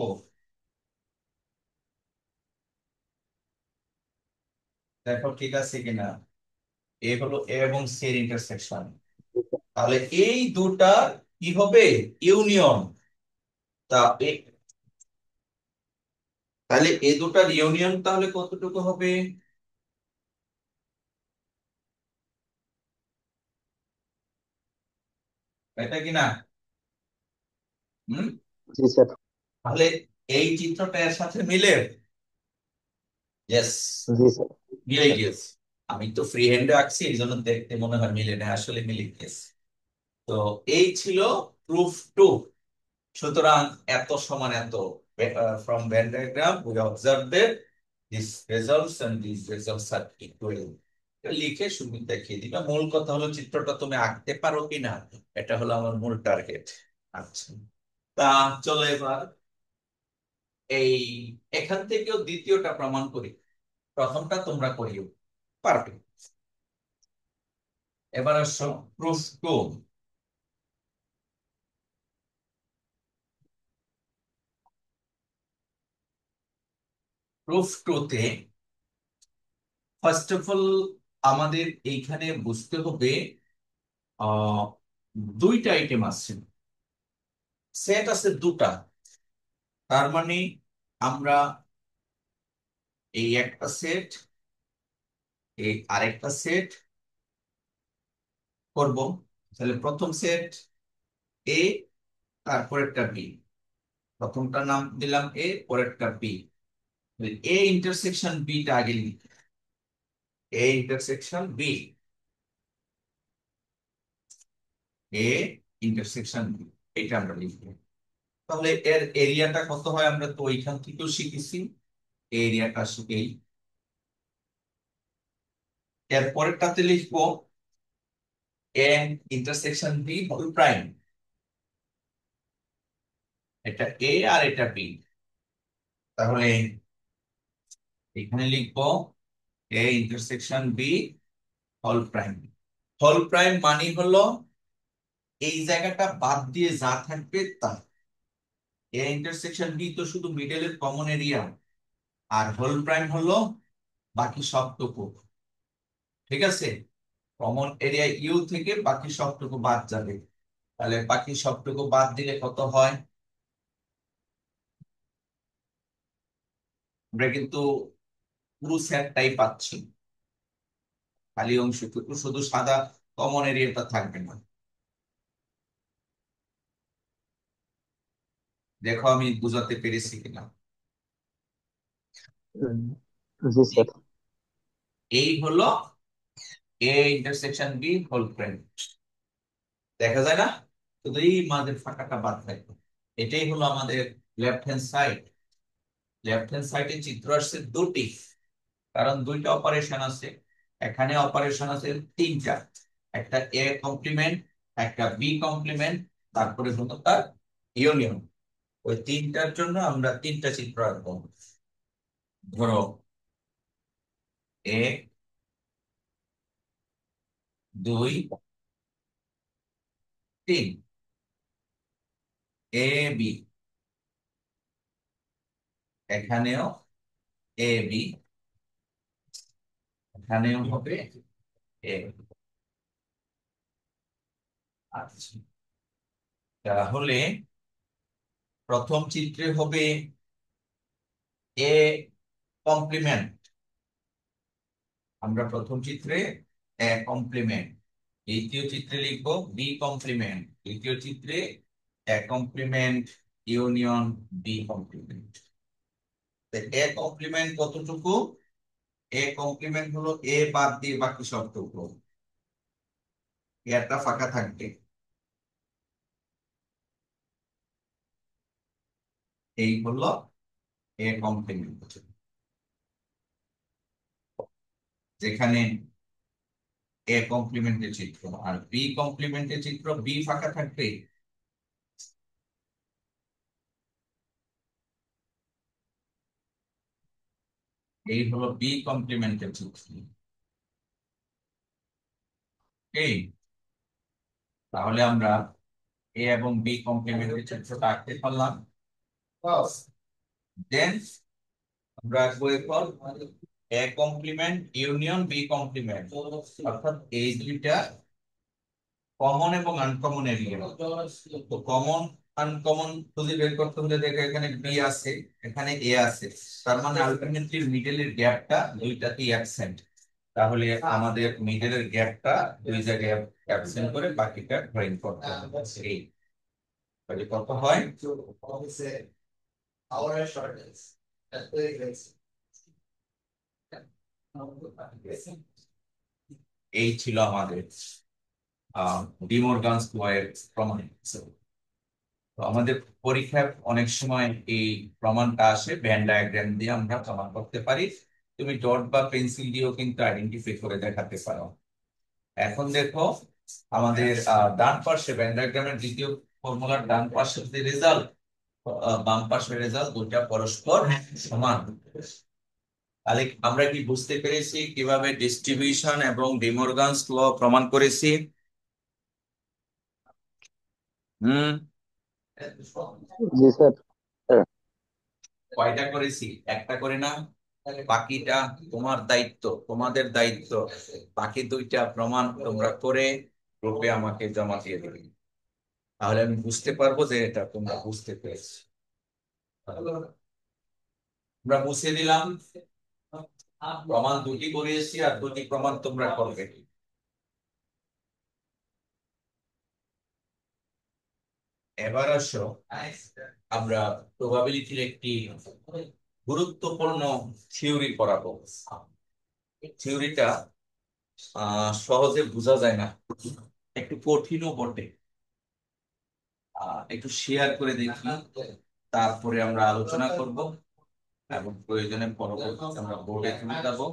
Speaker 1: দেখো ঠিক আছে কিনা। এ হলো এ এবং সি এর ইন্টারসেকশন। তাহলে এই দুটা কি হবে, ইউনিয়ন। তা তাহলে এই দুটার ইউনিয়ন তাহলে কতটুকু হবে, এটা কিনা? হুম।
Speaker 2: জি স্যার।
Speaker 1: তাহলে এই চিত্রটা এর সাথে মিলে, ইয়েস,
Speaker 2: জি স্যার।
Speaker 1: মিলে গিয়েছে। আমি তো ফ্রি হ্যান্ডে আঁকছি, এই জন্য দেখতে মনে হয় মিলে না, আসলে মিলে গিয়েছে। তো এই ছিল প্রুফ টু। সুতরাং এত সমান এত, from Venn diagram we observe that this results and this results are equal. লিখে শুধু দেখিয়ে দিবা, মূল কথা হলো চিত্রটা তুমি আঁকতে পারো কিনা, এটা হলো আমার মূল টার্গেট। আচ্ছা, তা চলো এবার এই এখান থেকেও দ্বিতীয়টা প্রমাণ করি। প্রথমটা তোমরা করিও, পারবে। এবার আসো প্রুফ টু। প্রুফ টু তে ফার্স্ট অফ অল আমাদের এইখানে বুঝতে হবে আহ দুইটা আইটেম আছে, সেট আছে দুটা। তার মানে আমরা এই একটা সেট, এই আরেকটা সেট করব। তাহলে প্রথম সেট এ, তারপরেরটা বি। প্রথমটা নাম দিলাম এ, পরেরটা বি। এ ইন্টারসেকশন বি টা আগে লিখি। A intersection B, A intersection B, এটা আমরা লিখবো। তাহলে এর এরিয়াটা কত হয় আমরা তো ওইখান থেকেও শিখেছি, এরিয়াটা শিখেই। এর পরেরটাতে লিখবো A intersection B whole prime. এটা এ আর এটা বি। তাহলে এখানে লিখবো A intersection B whole prime. Whole prime মানে হলো এই জায়গাটা বাদ দিয়ে যা থাকবে তা। এ ইন্টারসেকশন বি তো শুধু মিডলের কমন এরিয়া, আর হোল প্রাইম হলো বাকি সবটুকু। ঠিক আছে, কমন এরিয়া ইউ থেকে বাকি সবটুকু বাদ যাবে। তাহলে বাকি সবটুকু বাদ দিলে কত হয়? আমরা কিন্তু পুরো সেটটাই পাচ্ছি, খালি অংশটুকু শুধু সাদা কমন এরিয়াটা থাকবে না। দেখো আমি বুঝাতে পেরেছি কিনা।
Speaker 2: হুম, জি স্যার।
Speaker 1: এই হলো A intersection B whole prime. দেখা যায় না, শুধু এই মাঝের ফাঁকাটা বাদ থাকবে। এটাই হলো আমাদের left hand side. Left hand সাইডে চিত্র আসছে দুটি, কারণ দুইটা অপারেশন আছে। এখানে অপারেশন আছে তিনটা, একটা এ কমপ্লিমেন্ট, একটা বি কমপ্লিমেন্ট, তারপরে হলো তার ইউনিয়ন। ওই তিনটার জন্য আমরা তিনটা চিত্র আঁকবো। ধরো এক, দুই, তিন, এ বি। এখানেও এ বি, এখানেও হবে এ। আচ্ছা, তাহলে প্রথম চিত্রে হবে এ কমপ্লিমেন্ট। আমরা প্রথম চিত্রে এ কমপ্লিমেন্ট, দ্বিতীয় চিত্রে লিখবো বি কমপ্লিমেন্ট, তৃতীয় চিত্রে A complement union B complement. A complement কতটুকু? এ কমপ্লিমেন্ট হলো এ বাদ দিয়ে বাকি সবটুকু, একটা ফাঁকা থাকবে। এই হলো এ কমপ্লিমেন্ট, যেখানে এ কমপ্লিমেন্টের চিত্র। আর বি কমপ্লিমেন্টের চিত্র, বি ফাঁকা থাকবে। এই হলো বি কমপ্লিমেন্টের চিত্র। এই, তাহলে আমরা এ এবং বি কমপ্লিমেন্টের চিত্রটা আঁকতে পারলাম। দেন আমরা আঁকবো এরপর A complement union B complement, অর্থাৎ এই দুইটা কমন এবং আনকমন এরিয়া। তো কমন আনকমন খুঁজে বের করতে হলে দেখো এখানে বি আছে, এখানে এ আছে, তার মানে আলটিমেটলি মিডলের গ্যাপটা দুইটাতেই অ্যাবসেন্ট। তাহলে আমাদের মিডলের গ্যাপটা দুই জায়গায় অ্যাবসেন্ট করে বাকিটা ড্রয়িং করতে হবে। এই তাহলে কত হয়? এই ছিল আমাদের ডিমোরগানস ল এর প্রমাণ। তো আমাদের পরীক্ষায় অনেক সময় এই প্রমাণটা আসে, ভেন ডায়াগ্রাম দিয়ে আমরা প্রমাণ করতে পারি। তুমি ডট বা পেন্সিল দিয়েও কিন্তু আইডেন্টিফাই করে দেখাতে পারো। এখন দেখো আমাদের ডান পাশে ভেন ডায়াগ্রামের দ্বিতীয় ফর্মুলার ডান পাশের যে রেজাল্ট, বাম পাশের রেজাল্ট দুইটা পরস্পর সমান। তাহলে আমরা কি বুঝতে পেরেছি কিভাবে ডিস্ট্রিবিউশন এবং ডিমোরগানস ল প্রমাণ করেছি? হুম,
Speaker 2: জি স্যার।
Speaker 1: কয়টা করেছি? একটা করে না? বাকিটা তোমার দায়িত্ব, তোমাদের দায়িত্ব। বাকি দুইটা প্রমাণ তোমরা করে গ্রুপে আমাকে জমা দিয়ে দেবে, তাহলে আমি বুঝতে পারবো যে এটা তোমরা বুঝতে পেরেছি। আমরা বুঝিয়ে দিলাম, প্রমাণ দুটি করিয়েছি আর দুটি প্রমাণ তোমরা করবে। এবার আসো আমরা প্রবাবিলিটির একটি গুরুত্বপূর্ণ থিওরি পড়াবো। থিওরিটা সহজে বোঝা যায় না, একটু কঠিনও বটে। একটু শেয়ার করে দেখি, তারপরে আমরা আলোচনা করব এবং প্রয়োজনে পরবর্তীতে আমরা বোর্ডে তুলে যাবো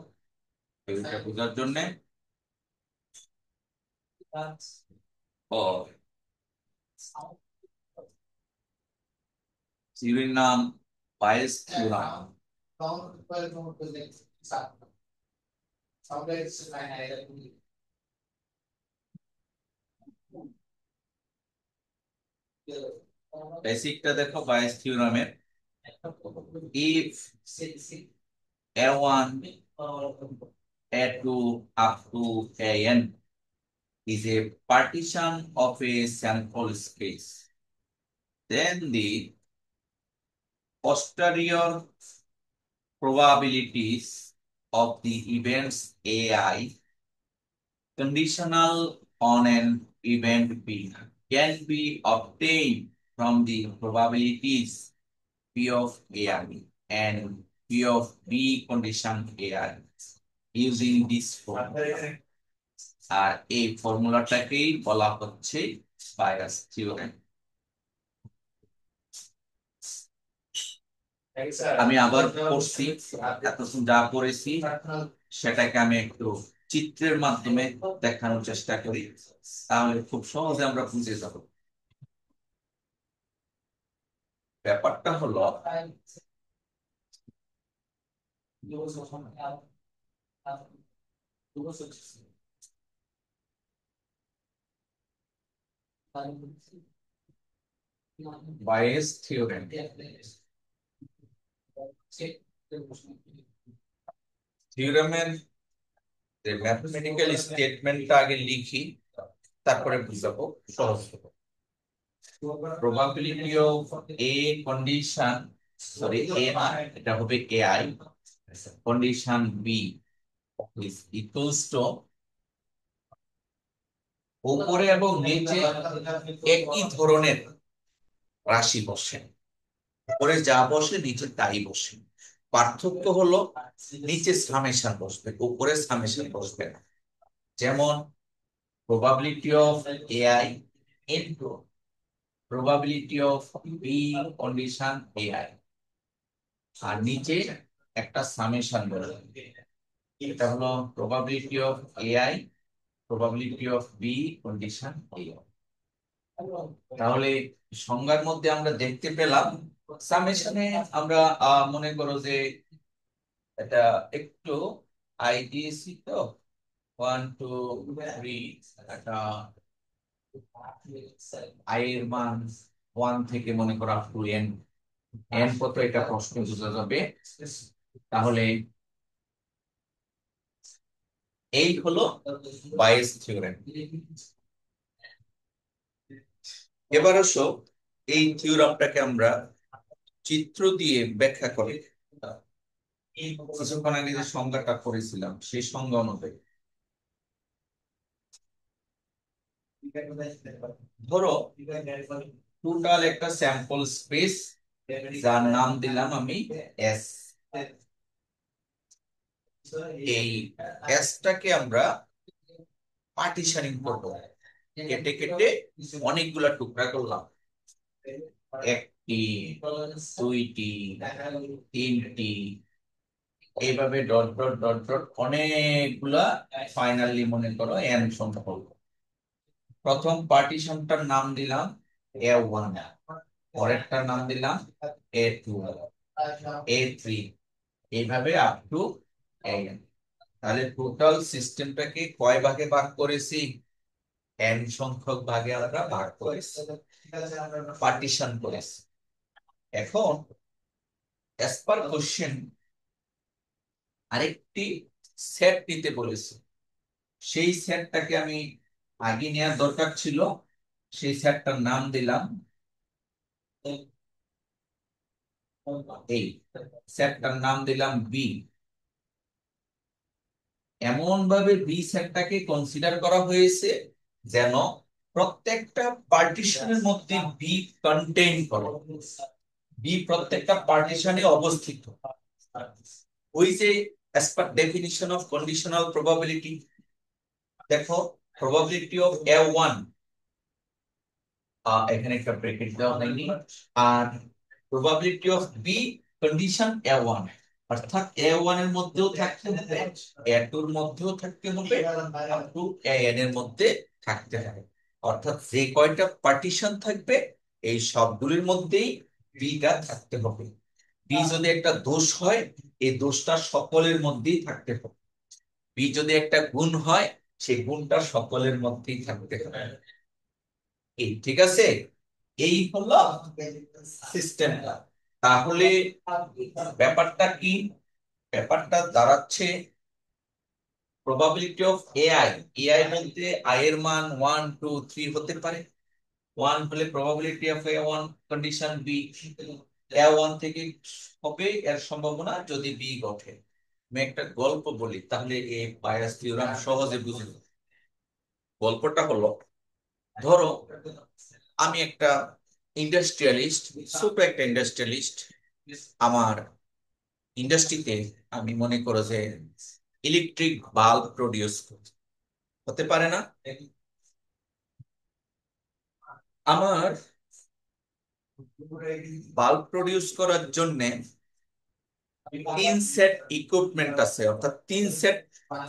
Speaker 1: থিওরিটা বোঝার জন্য। ও, থিওরির নাম বায়েস থিওরাম। বেসিকটা দেখো বাইস থিওরামের। If a1 a2 up to an is a partition of a sample space, then the posterior probabilities of the events AI conditional on an event B can be obtained from the probabilities P of AI and P of B condition AI using this formula. আর এই ফর্মুলাটাকেই বলা হচ্ছে বাইরাস theorem. আমি আবার পড়ছি, এতক্ষণ যা পড়েছি সেটাকে আমি একটু চিত্রের মাধ্যমে দেখানোর চেষ্টা করি, তাহলে খুব সহজে আমরা বুঝে যাব। ব্যাপারটা হলো বাইরেস থিওরেম। থিওরেমের যে ম্যাথমেটিক্যাল স্টেটমেন্টটা আগে লিখি, তারপরে বুঝাবো সহজ হবে। probability of a condition, sorry a না, এটা হবে ai condition b is equals to উপরে এবং নিচে একই ধরনের রাশি বসে, উপরে যা বসে নিচে তাই বসে। পার্থক্য হলো নিচে সামেশন বসবে, উপরে সামেশন বসবে না। যেমন probability of ai into probability of b condition ai, আর নিচে একটা সামেশন বসবে, এটা হলো probability of ai probability of b condition ai। তাহলে সংজ্ঞার মধ্যে আমরা দেখতে পেলাম সামেশনে আমরা মনে করো যে এটা একটু আই দিয়েছি তো 1 2 3, এটা আই এর মান 1 থেকে মনে করো আপ টু n, n কত এটা প্রশ্নে বোঝা যাবে। তাহলে এই হলো বাইয়েস থিওরেম। এবার আসো এই থিওরামটাকে আমরা চিত্র দিয়ে ব্যাখ্যা করি। কিছুক্ষণ আগে যে সংজ্ঞাটা করেছিলাম সেই সংজ্ঞা অনুযায়ী ধরো টোটাল একটা স্যাম্পল স্পেস যার নাম দিলাম আমি এস। এই এসটাকে আমরা পার্টিশনিং করব, কেটে কেটে অনেকগুলা টুকরা করলাম, একটি, দুইটি, তিনটি, এইভাবে ডট ডট ডট ডট অনেকগুলা, ফাইনালি মনে করো এন সংখ্যা হলো। প্রথম পার্টিশনটার নাম দিলাম A1, পরেরটার নাম দিলাম A2, A3, এইভাবে আপ টু an। তাহলে টোটাল সিস্টেমটাকে কয় ভাগে ভাগ করেছি? n সংখ্যক ভাগে আমরা ভাগ করেছি, পার্টিশন করেছি। এখন অ্যাজ পার কোশ্চেন আরেকটি সেট নিতে বলেছে, সেই সেটটাকে আমি আগে নেওয়ার দরকার ছিল, সেই সেটটার নাম দিলাম এই সেটটার নাম দিলাম বি। এমন ভাবে বি সেটটাকে কনসিডার করা হয়েছে যেন প্রত্যেকটা পার্টিশনের মধ্যে বি কন্টেইন করে, বি প্রত্যেকটা পার্টিশনে অবস্থিত। ওই যে as per definition of conditional probability, দেখো probability of a1, এখানে একটা ব্র্যাকেট দেওয়া হয়নি, আর probability of b condition a1, অর্থাৎ a1 এর মধ্যেও থাকতে হবে, a2 এর মধ্যেও থাকতে হবে, আপ টু an এর মধ্যে থাকতে হবে। অর্থাৎ যে কয়টা পার্টিশন থাকবে এই সবগুলির মধ্যেই বি টা থাকতে হবে। বি যদি একটা দোষ হয় এই দোষটা সকলের মধ্যেই থাকতে হবে। বি যদি একটা গুণ হয় সেই গুণটা সকলের মধ্যেই থাকতে হবে। এই ঠিক আছে, এই হলো সিস্টেমটা। তাহলে ব্যাপারটা কি? ব্যাপারটা দাঁড়াচ্ছে প্রবাবিলিটি অফ এআই। এআই বলতে আই এর মান 1 2 3 হতে পারে। 1 হলে probability of A one, condition B A one থেকে হবে এর সম্ভাবনা যদি বি ঘটে। আমি একটা গল্প বলি তাহলে এই বায়াস থিওরাম সহজে বুঝে যাবে। গল্পটা হলো, ধরো আমি একটা ইন্ডাস্ট্রিয়ালিস্ট, ছোট একটা ইন্ডাস্ট্রিয়ালিস্ট। আমার ইন্ডাস্ট্রিতে আমি মনে করো যে ইলেকট্রিক বাল্ব প্রডিউস হতে পারে না। আমার বাল্ব প্রডিউস করার জন্য 3 সেট ইকুইপমেন্ট আছে, অর্থাৎ 3 সেট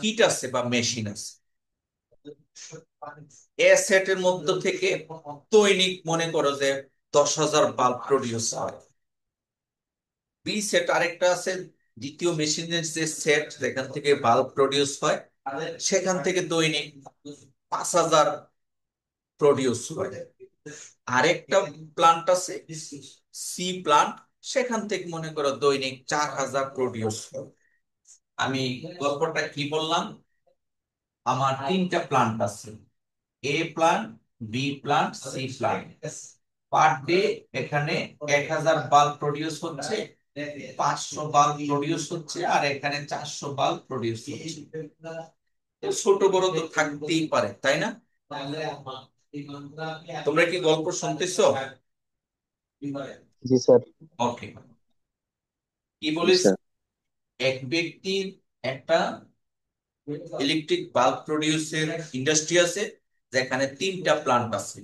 Speaker 1: কিট আছে বা মেশিন আছে। এ সেটের মধ্যে থেকে দৈনিক মনে করো যে 10,000 বাল্ব প্রডিউস হয়। বি সেট আরেকটা আছে, দ্বিতীয় মেশিনের যে সেট যেখান থেকে বাল্ব প্রডিউস হয়, সেখান থেকে দৈনিক 5,000 প্রডিউস হয়। আরেকটা প্লান্ট আছে সি প্লান্ট, সেখান থেকে মনে করো দৈনিক 4,000 প্রডিউস হয়। আমি গল্পটা কি বললাম, আমার 3টা প্লান্ট আছে, A plant, B plant, C plant. Per day এখানে 1,000 বাল্ব প্রডিউস হচ্ছে, 500 বাল্ব প্রডিউস হচ্ছে, আর এখানে 400 বাল্ব প্রডিউস হচ্ছে। তো ছোট বড় তো থাকতেই পারে, তাই না? তোমরা কি গল্প শুনতেছো?
Speaker 2: জি স্যার।
Speaker 1: ওকে, কি
Speaker 2: জি
Speaker 1: বলিস?
Speaker 2: স্যার।
Speaker 1: এক ব্যক্তির একটা ইলেকট্রিক বাল্ব প্রডিউসের ইন্ডাস্ট্রি আছে, যেখানে 3টা প্লান্ট আছে।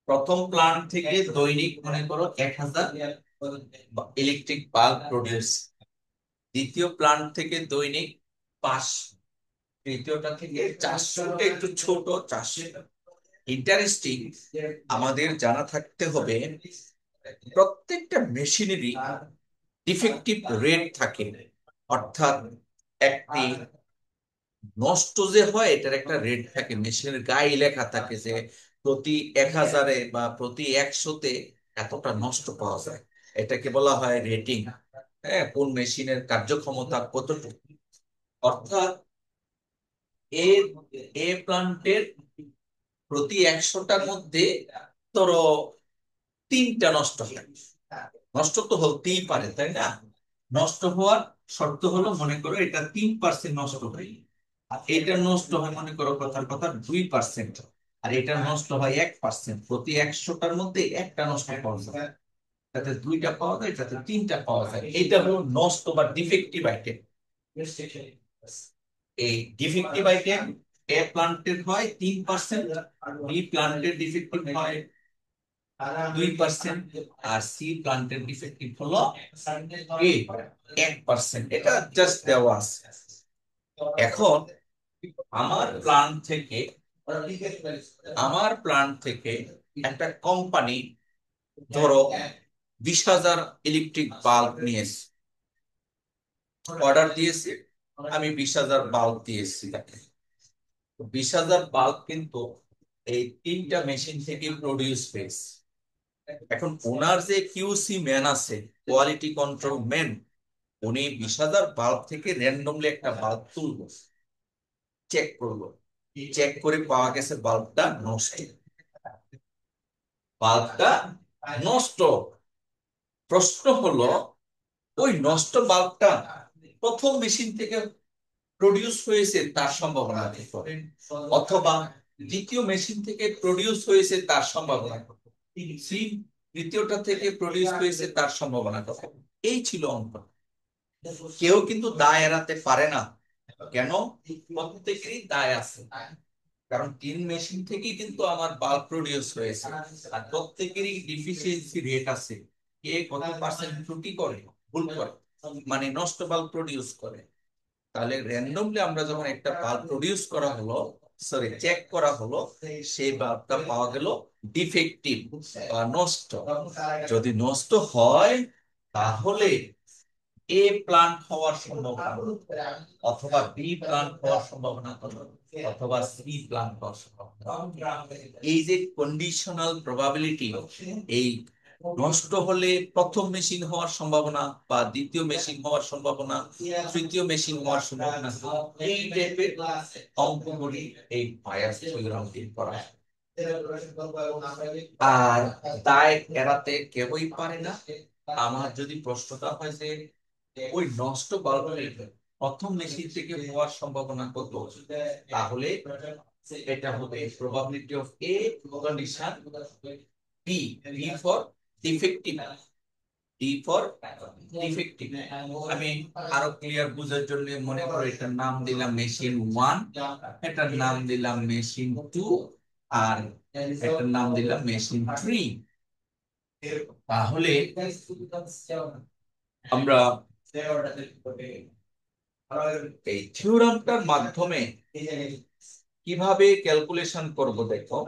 Speaker 1: প্রথম প্লান্ট থেকে দৈনিক মনে করো 1,000 ইলেকট্রিক বাল্ব প্রডিউস, দ্বিতীয় প্লান্ট থেকে দৈনিক 500, তৃতীয়টা থেকে 400, একটু ছোট 400। ইন্টারেস্টিং, আমাদের জানা থাকতে হবে প্রত্যেকটা মেশিনেরই ডিফেক্টিভ রেট থাকে, অর্থাৎ একটি নষ্ট যে হয় এটার একটা রেট থাকে, মেশিনের গায়ে লেখা থাকে যে প্রতি 1,000-এ বা প্রতি 100-তে এতটা নষ্ট পাওয়া যায়। এটাকে বলা হয় রেটিং। হ্যাঁ, কোন মেশিনের কার্যক্ষমতা কতটুকু। অর্থাৎ এ এ প্লান্টের প্রতি 100টার মধ্যে ধরো 3টা নষ্ট হয়। নষ্ট তো হতেই পারে, তাই না? নষ্ট হওয়ার শর্ত হলো মনে করো এটা 3% নষ্ট হয়, আর এটা নষ্ট হয় মনে করো কথার কথা 2%, আর এটা নষ্ট হয় 1%। প্রতি 100টার মধ্যে একটা নষ্ট পাওয়া যায়, যাতে 2টা পাওয়া যায়, যাতে 3টা পাওয়া যায়। এটা হলো নষ্ট বা ডিফেক্টিভ আইটেম। এই ডিফেক্টিভ আইটেম এ প্লান্টের হয় 3%, বি প্লান্টের ডিফেক্টিভ হয় 2%, আর সি প্লান্টের ডিফেক্টিভ হলো কি 1%। এটা জাস্ট দেওয়া আছে। এখন আমার প্ল্যান থেকে আমার প্ল্যান থেকে একটা কোম্পানি ধরো 20,000 ইলেকট্রিক বাল্ব নিয়েছে, অর্ডার দিয়েছে, আমি 20,000 বাল্ব দিয়েছি তাকে। 20,000 বাল্ব কিন্তু এই 3টা মেশিন থেকে প্রডিউস হয়েছে। এখন ওনার যে কিউসি ম্যান আছে, কোয়ালিটি কন্ট্রোল ম্যান, উনি 20,000 বাল্ব থেকে র্যান্ডমলি একটা বাল্ব তুলবো, চেক করলো, চেক করে পাওয়া গেছে বাল্বটা নষ্ট। বাল্বটা নষ্ট। প্রশ্ন হলো ওই নষ্ট বাল্বটা প্রথম মেশিন থেকে প্রডিউস হয়েছে তার সম্ভাবনা কত, অথবা দ্বিতীয় মেশিন থেকে প্রডিউস হয়েছে তার সম্ভাবনা কত, সি তৃতীয়টা থেকে প্রডিউস হয়েছে তার সম্ভাবনা কত। এই ছিল অঙ্ক। কেউ কিন্তু দায় এড়াতে পারে না। কেন? প্রত্যেকেরই দায় আছে, কারণ 3 মেশিন থেকেই কিন্তু আমার বাল্ব প্রডিউস হয়েছে, আর প্রত্যেকেরই ডিফিসিয়েন্সি রেট আছে। কে কত পার্সেন্ট ত্রুটি করে, ভুল করে, মানে নষ্ট বাল্ব প্রডিউস করে। তাহলে র্যান্ডমলি আমরা যখন একটা বাল্ব প্রডিউস করা হলো, সরি চেক করা হলো, সেই বাল্বটা পাওয়া গেল ডিফেক্টিভ বা নষ্ট। যদি নষ্ট হয় তাহলে এ প্লান্ট হওয়ার সম্ভাবনা অথবা বি প্লান্ট হওয়ার সম্ভাবনা অথবা সি প্লান্ট হওয়ার সম্ভাবনা। এই যে কন্ডিশনাল প্রবাবিলিটি, এই নষ্ট হলে প্রথম মেশিন হওয়ার সম্ভাবনা বা দ্বিতীয় মেশিন হওয়ার সম্ভাবনা, তৃতীয় মেশিন হওয়ার সম্ভাবনা, এই টাইপের অঙ্কগুলি এই বায়াস থিওরাম দিয়ে করা হয়। আর তাই এড়াতে কেউই পারে না। আমার যদি প্রশ্নটা হয় যে ওই নষ্ট বাল্বের প্রথম মেশিন থেকে হওয়ার সম্ভাবনা কত, তাহলে এটা হবে probability of A condition, B B for defective, D for defective. আমি আরো ক্লিয়ার বোঝার জন্য মনে করো এটার নাম দিলাম মেশিন 1, এটার নাম দিলাম মেশিন 2, আর এটার নাম দিলাম মেশিন 3। তাহলে আমরা এই থিওরামটার মাধ্যমে কিভাবে ক্যালকুলেশন করব দেখো।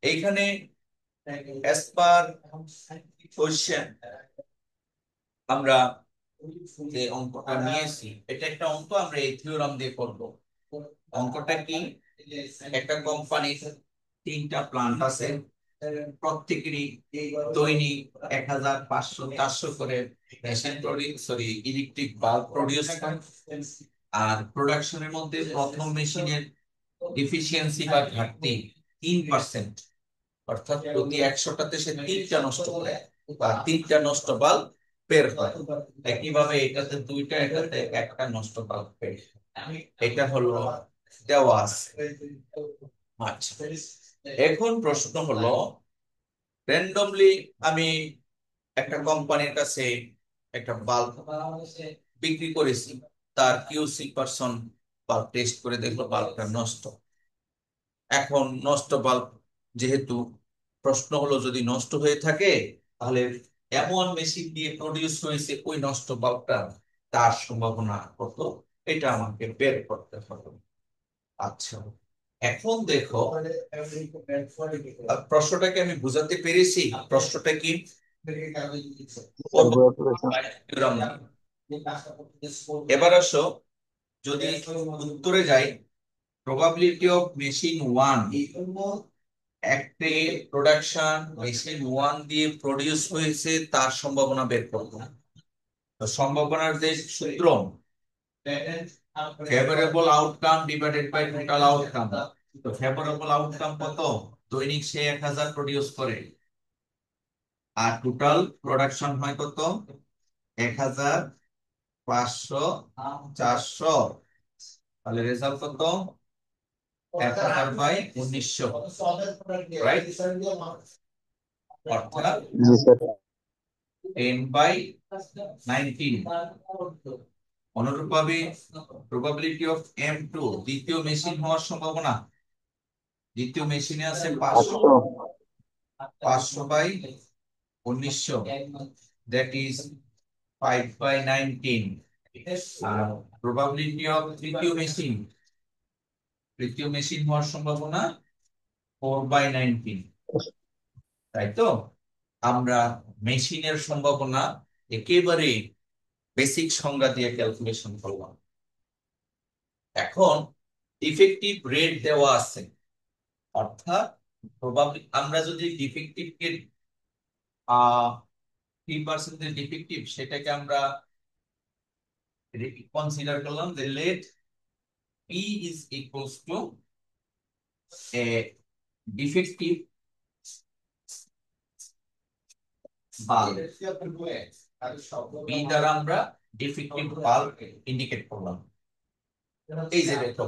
Speaker 1: এইখানে as per question আমরা যে অঙ্কটা নিয়েছি, এটা একটা অঙ্ক, আমরা এই থিওরাম দিয়ে করব। অঙ্কটা কি, একটা কোম্পানির 3টা প্লান্ট আছে, প্রত্যেকেরই দৈনিক 1500-400 করে মেশিন ইলেকট্রিক বাল্ব প্রডিউস করে। আর প্রোডাকশনের মধ্যে প্রথম মেশিনের ডিফিসিয়েন্সি বা ঘাটতি 3%, অর্থাৎ প্রতি 100টাতে সে 3টা নষ্ট করে বা 3টা নষ্ট বাল্ব বের হয়। একইভাবে এটাতে 2টা, এটাতে 1টা নষ্ট বাল্ব বের হয়। এটা হলো দেওয়া আছে। আচ্ছা, এখন প্রশ্ন হলো র্যান্ডমলি আমি একটা কোম্পানির কাছে একটা বাল্ব বিক্রি করেছি, তার কিউসি পারসন বাল্ব টেস্ট করে দেখলো বাল্বটা নষ্ট। এখন নষ্ট বাল্ব যেহেতু, প্রশ্ন হলো যদি নষ্ট হয়ে থাকে তাহলে এমন মেশিন দিয়ে প্রডিউস হয়েছে ওই নষ্ট বাল্বটা, তার সম্ভাবনা কত, এটা আমাকে বের করতে হবে। আচ্ছা, এখন দেখো প্রশ্নটাকে আমি বুঝাতে পেরেছি। প্রশ্নটা কি,
Speaker 2: স্যার বুঝতে পেরেছেন।
Speaker 1: এবার আসো যদি উত্তরে যাই, প্রবাবিলিটি অফ মেশিন 1, একটা প্রোডাকশন মেশিন 1 দিয়ে প্রডিউস হয়েছে তার সম্ভাবনা বের করব। তো সম্ভাবনার যে সূত্র, favourable outcome divided by total outcome. তো ফেভারেবল আউটকাম কত, দৈনিক সে 1000 প্রডিউস করে, আর টোটাল প্রোডাকশন হয় কত, 1000, 500, 400, তাহলে রেজাল্ট কত, 1000/1900, রাইট? অর্থাৎ
Speaker 2: জি স্যার।
Speaker 1: 10/19। অনুরূপভাবে প্রবাবিলিটি অফ M2, দ্বিতীয় মেশিন হওয়ার সম্ভাবনা, দ্বিতীয় মেশিনে আছে 500,
Speaker 2: 500।
Speaker 1: 500/1900, দ্যাট ইজ 5/19। আর প্রবাবিলিটি অফ তৃতীয় মেশিন, তৃতীয় মেশিন হওয়ার সম্ভাবনা 4/19, তাই তো? আমরা মেশিনের সম্ভাবনা একেবারে বেসিক সংজ্ঞা দিয়ে ক্যালকুলেশন করলাম। এখন ডিফেক্টিভ রেট দেওয়া আছে, অর্থাৎ আমরা যদি ডিফেক্টিভকে 3% ডিফেক্টিভ, সেটাকে আমরা কনসিডার করলাম যে let P is equals to a defective bulb. B দ্বারা আমরা ডিফেক্টিভ বাল্ব ইন্ডিকেট করলাম। এই যে দেখো,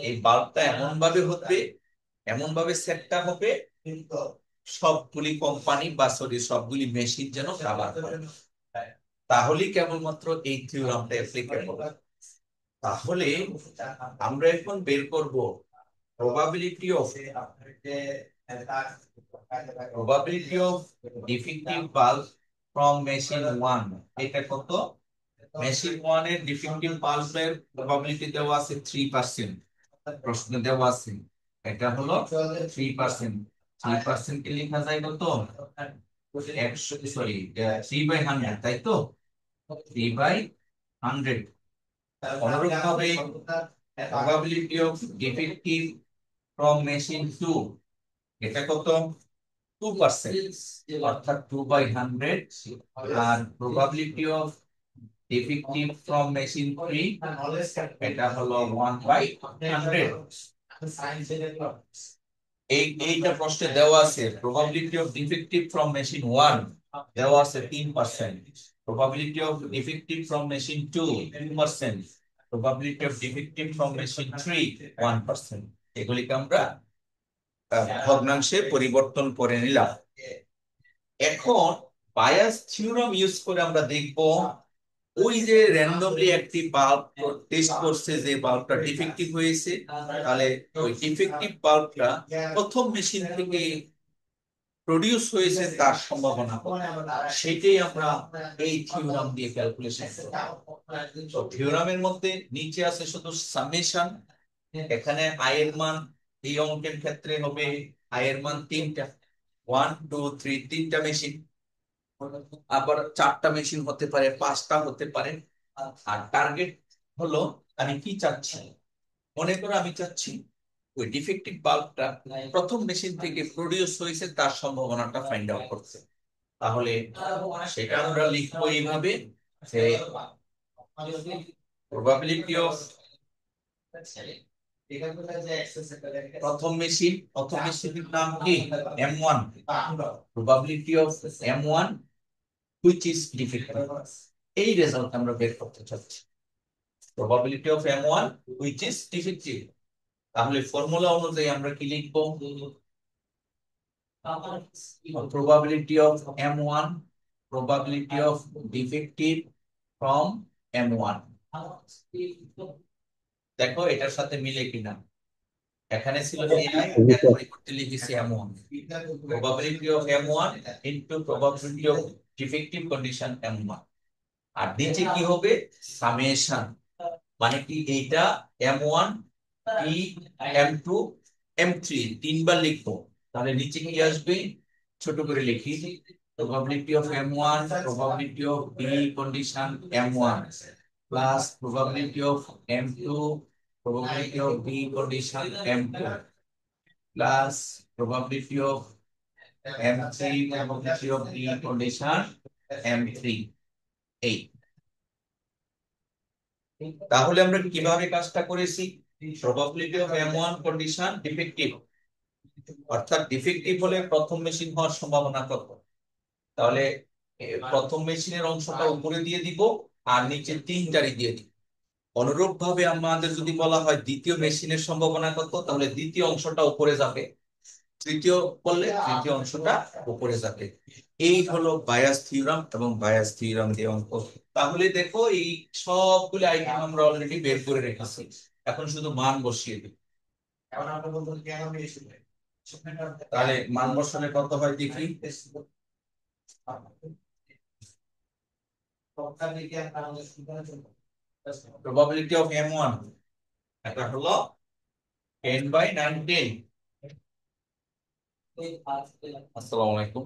Speaker 1: এই বাল্বটা এমন ভাবে হবে, এমন ভাবে সেটটা হবে সবগুলি কোম্পানি বা সবগুলি মেশিন যেন কাভার করে, তাহলেই কেবলমাত্র এই থিওরামটা অ্যাপ্লিকেবল। তাহলে আমরা এখন বের করব probability of defective bulb from machine 1, এটা কত, মেশিন 1 এর ডিফেক্টিভ বাল্বের প্রবাবিলিটি দেওয়া আছে 3%, প্রশ্নে দেওয়া আছে এটা হলো 3%। 3% কে লেখা যায় কত, একশো, সরি, 3/100, তাই তো? 3/100। অনুরূপভাবে probability of defective from machine 2, এটা কত? 2%, অর্থাৎ 2/100। আর probability of defective from machine 3, এটা হলো 1/100। এইটা প্রশ্নে দেওয়া আছে probability of defective from machine 1 দেওয়া আছে 3%, probability of defective from machine 2 2%, probability of defective from machine 3 1%। এগুলিকে আমরা ভগ্নাংশে পরিবর্তন করে নিলাম। এখন বায়াস থিওরাম ইউজ করে আমরা দেখব ওই যে র্যান্ডমলি একটি বাল্ব টেস্ট করছে, যে বাল্বটা ডিফেক্টিভ হয়েছে, তাহলে ওই ডিফেক্টিভ বাল্বটা প্রথম মেশিন থেকে প্রডিউস হয়েছে তার সম্ভাবনা কত, সেটাই আমরা এই থিওরাম দিয়ে ক্যালকুলেশন করব। তো থিওরামের মধ্যে নিচে আছে শুধু সামেশন, এখানে আই এর মান এই অঙ্কের ক্ষেত্রে হবে আই এর মান তিনটা, 1 2 3, তিনটা মেশিন, আবার চারটা মেশিন হতে পারে, পাঁচটা হতে পারে। আর টার্গেট হলো আমি কি চাচ্ছি, মনে করো আমি চাচ্ছি ওই ডিফেক্টিভ বাল্বটা প্রথম মেশিন থেকে প্রডিউস হয়েছে তার সম্ভাবনাটা ফাইন্ড আউট করতে। তাহলে সেটা আমরা লিখবো এইভাবে যে প্রবাবিলিটি অফ প্রথম মেশিনের নাম কি? M1, probability of M1 which is defective, এই রেজাল্ট আমরা বের করতে চাচ্ছি, probability of M1 which is defective। তাহলে ফর্মুলা অনুযায়ী আমরা কি লিখবো? probability of M1, probability of defective from M1। দেখো এটার সাথে মিলে কিনা, এখানে ছিল AI, এর পরিবর্তে লিখেছি M1, probability of M1 into probability of defective condition M1। আর নিচে কি হবে? সামেশন, মানে কি এইটা M1 E M2 M3 তিনবার লিখবো, তাহলে নিচে কি আসবে? ছোট করে লিখি, probability of M1, probability of B condition M1 plus probability of M2, probability of B condition M2 plus probability of M3, probability of B condition M3। এই তাহলে আমরা কিভাবে কাজটা করেছি? probability of M1 condition defective, অর্থাৎ defective হলে প্রথম machine হওয়ার সম্ভাবনা কত, তাহলে প্রথম মেশিনের অংশটা উপরে দিয়ে দিব আর নিচে তিনটারই দিয়ে দিব। অনুরূপ ভাবে আমাদের যদি বলা হয় দ্বিতীয় মেশিনের সম্ভাবনা কত, তাহলে দ্বিতীয় অংশটা উপরে যাবে, তৃতীয় করলে তৃতীয় অংশটা উপরে যাবে। এই হলো বায়াস থিওরাম এবং বায়াস থিওরাম দিয়ে অঙ্ক। তাহলে দেখো এই সবগুলো আইটেম আমরা অলরেডি বের করে রেখেছি, এখন শুধু মান বসিয়ে দিই। তাহলে মান বসালে কত হয় দেখি। প্রবাবিলিটি অফ M1 এটা হলো 10/19। আসসালামু আলাইকুম।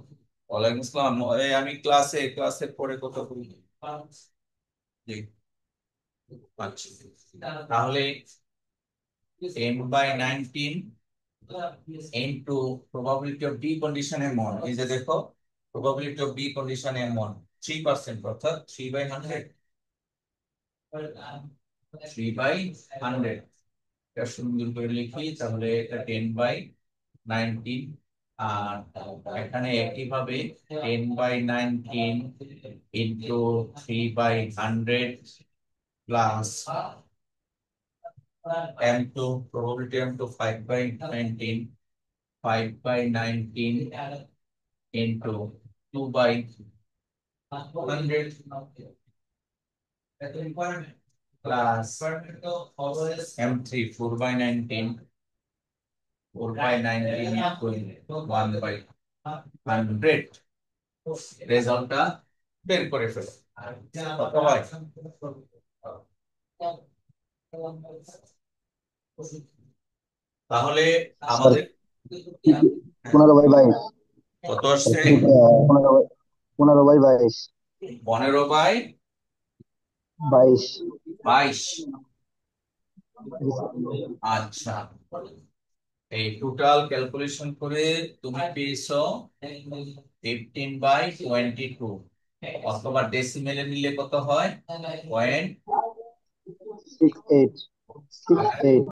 Speaker 1: ওয়ালাইকুম আসসালাম। আমি ক্লাসের পরে কথা বলি। জি, আচ্ছা। তাহলে 10/19 into probability of B condition M1, এই যে দেখো probability of B condition M1 3%, অর্থাৎ 3/100, 3/100। এটা সুন্দর করে লিখি, তাহলে এটা 10/19। আর এখানে একইভাবে 10/19 into 3/100 plus M2, probability M2 5/19, 5/19 into 2/100 plus M3 4/19, 4/19 equal 1/100। রেজাল্টটা বের করে ফেলো, কত হয়? তাহলে
Speaker 2: স্যার
Speaker 1: আমাদের
Speaker 2: 15/22।
Speaker 1: কত আসছে?
Speaker 2: 15 15 বাই 22।
Speaker 1: 15 বাই
Speaker 2: 22।
Speaker 1: 22। আচ্ছা, এই টোটাল ক্যালকুলেশন করে তুমি পেয়েছো 15/22, অথবা ডেসিমেলে নিলে কত হয়? পয়েন্ট
Speaker 2: 68। 68।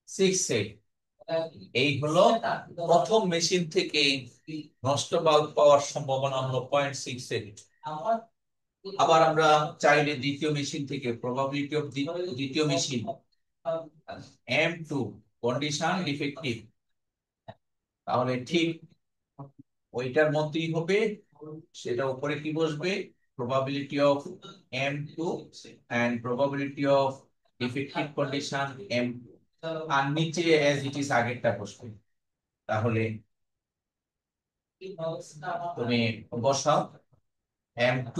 Speaker 1: 68। এই হলো প্রথম মেশিন থেকে নষ্ট বাল্ব পাওয়ার সম্ভাবনা হলো 0.68। আবার আমরা চাইলে দ্বিতীয় মেশিন থেকে প্রবাবিলিটি অফ দ্বিতীয় মেশিন M2 কন্ডিশন ডিফেক্টিভ, তাহলে ঠিক ওইটার মধ্যেই হবে। সেটা উপরে কি বসবে? Probability of M2 and probability of defective condition M2, আর নিচে অ্যাজ ইট ইজ আগেরটা বসবে। তাহলে তুমি বসাও M2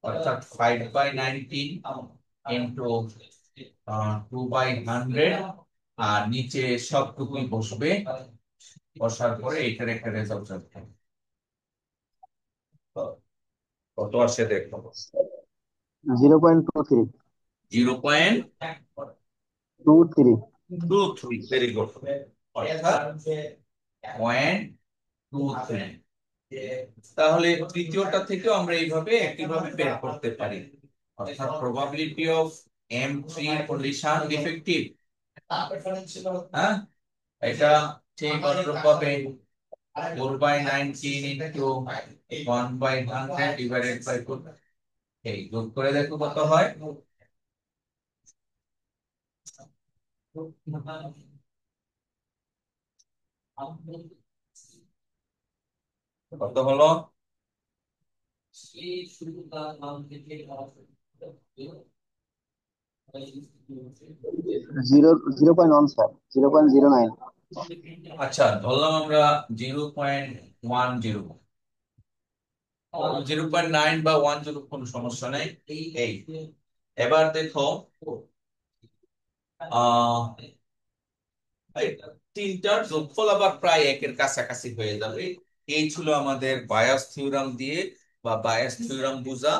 Speaker 1: অর্থাৎ 5/19 ইন্টু 2/100, আর নিচে সবটুকুই বসবে। বসার পরে এটার একটা রেজাল্ট আসবে। কত আসে দেখো?
Speaker 2: 0.23। 23।
Speaker 1: 0.23, ভেরি গুড। অর্থাৎ 0.23। তাহলে তৃতীয়টা থেকেও আমরা এইভাবে একইভাবে বের করতে পারি, অর্থাৎ probability of M3 condition defective, হ্যাঁ, এটা ঠিক অনুরূপভাবে 4/19 ইন্টু 1/100 ডিভাইডেড বাই 2। এই যোগ করে দেখো কত হয়। কত হলো?
Speaker 2: 0.1 স্যার, 0.09।
Speaker 1: আচ্ছা, ধরলাম আমরা 0.10, 0.9 বা 10, কোনো সমস্যা নেই। এই এবার দেখো, আহ এই তিনটার যোগফল আবার প্রায় একের কাছাকাছি হয়ে যাবে। এই ছিল আমাদের বায়াস থিওরাম দিয়ে বা বায়াস থিওরাম বোঝা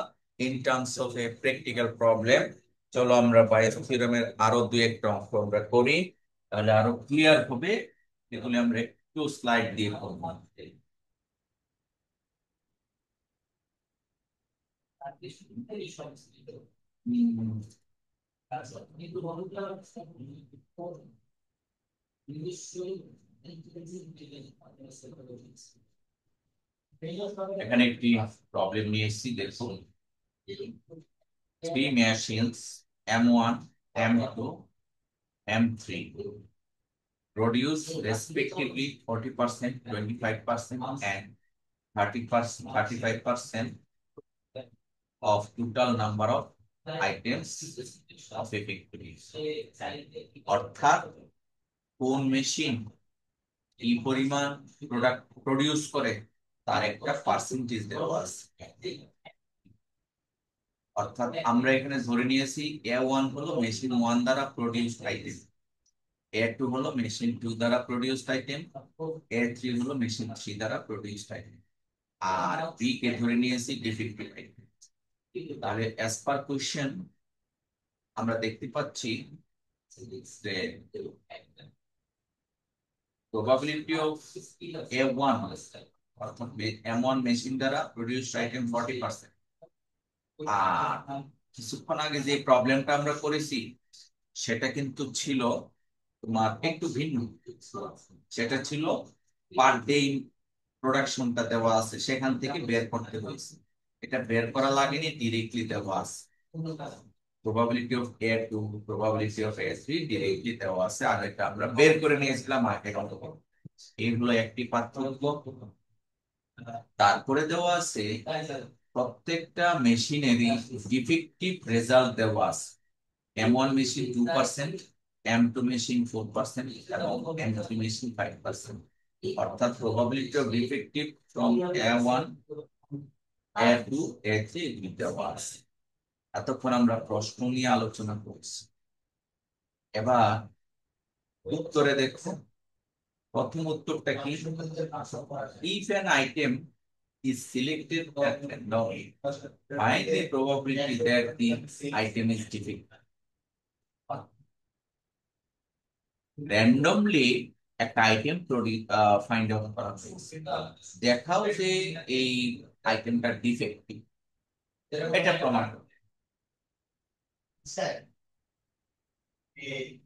Speaker 1: in terms of a practical problem. চলো আমরা বায়াস থিওরামের আরো দুই একটা অঙ্ক আমরা করি, তাহলে আরো ক্লিয়ার হবে। এগুলি আমরা একটু স্লাইড দিয়ে করবো। হুম, এখানে একটি প্রবলেম নিয়ে এসেছি, দেখুন। Three machines M1, M2, M3 produce respectively 40%, 25%, and 30%, 35% of total number of items of a factory. অর্থাৎ কোন মেশিন কি পরিমাণ প্রোডাক্ট প্রডিউস করে তার একটা পার্সেন্টেজ দেওয়া আছে। অর্থাৎ আমরা এখানে ধরে নিয়েছি A1 হলো মেশিন 1 দ্বারা প্রডিউসড আইটেম, A2 হলো মেশিন 2 দ্বারা প্রডিউসড আইটেম, A3 হলো মেশিন 3 দ্বারা প্রডিউসড আইটেম, আর বি কে ধরে নিয়েছি ডিফেক্টিভ আইটেম। তাহলে অ্যাজ পার কোশ্চেন আমরা দেখতে পাচ্ছি যে প্রবাবিলিটি অফ A1 অর্থাৎ M1 মেশিন দ্বারা প্রডিউসড আইটেম 40%। আর কিছুক্ষণ আগে যে প্রবলেমটা আমরা করেছি সেটা কিন্তু ছিল তোমার একটু ভিন্ন। সেটা ছিল পার ডে প্রোডাকশনটা দেওয়া আছে, সেখান থেকে বের করতে হয়েছে। এটা বের করা লাগেনি, ডিরেক্টলি দেওয়া আছে। Probability of A2, probability of A3 directly দেওয়া আছে, আর এটা আমরা বের করে নিয়েছিলাম আগে কত। এইগুলো একটি পার্থক্য। তারপরে দেওয়া আছে প্রত্যেকটা মেশিনেরই ডিফেক্টিভ রেজাল্ট দেওয়া আছে। M1 মেশিন 2%, M2 মেশিন 4%, এবং M3 মেশিন 5%। অর্থাৎ probability of defective from A1, A2, A3 এগুলি দেওয়া আছে। এতক্ষণ আমরা প্রশ্ন নিয়ে আলোচনা করছি। এবার উত্তরে দেখো, প্রথম উত্তরটা কি? If an item is selected at random, find the probability that the item is defective. Randomly একটা আইটেম ফাইন্ড আউট করা হয়েছে, দেখাও যে এই আইটেমটা ডিফেক্টিভ, এটা প্রমাণ করো।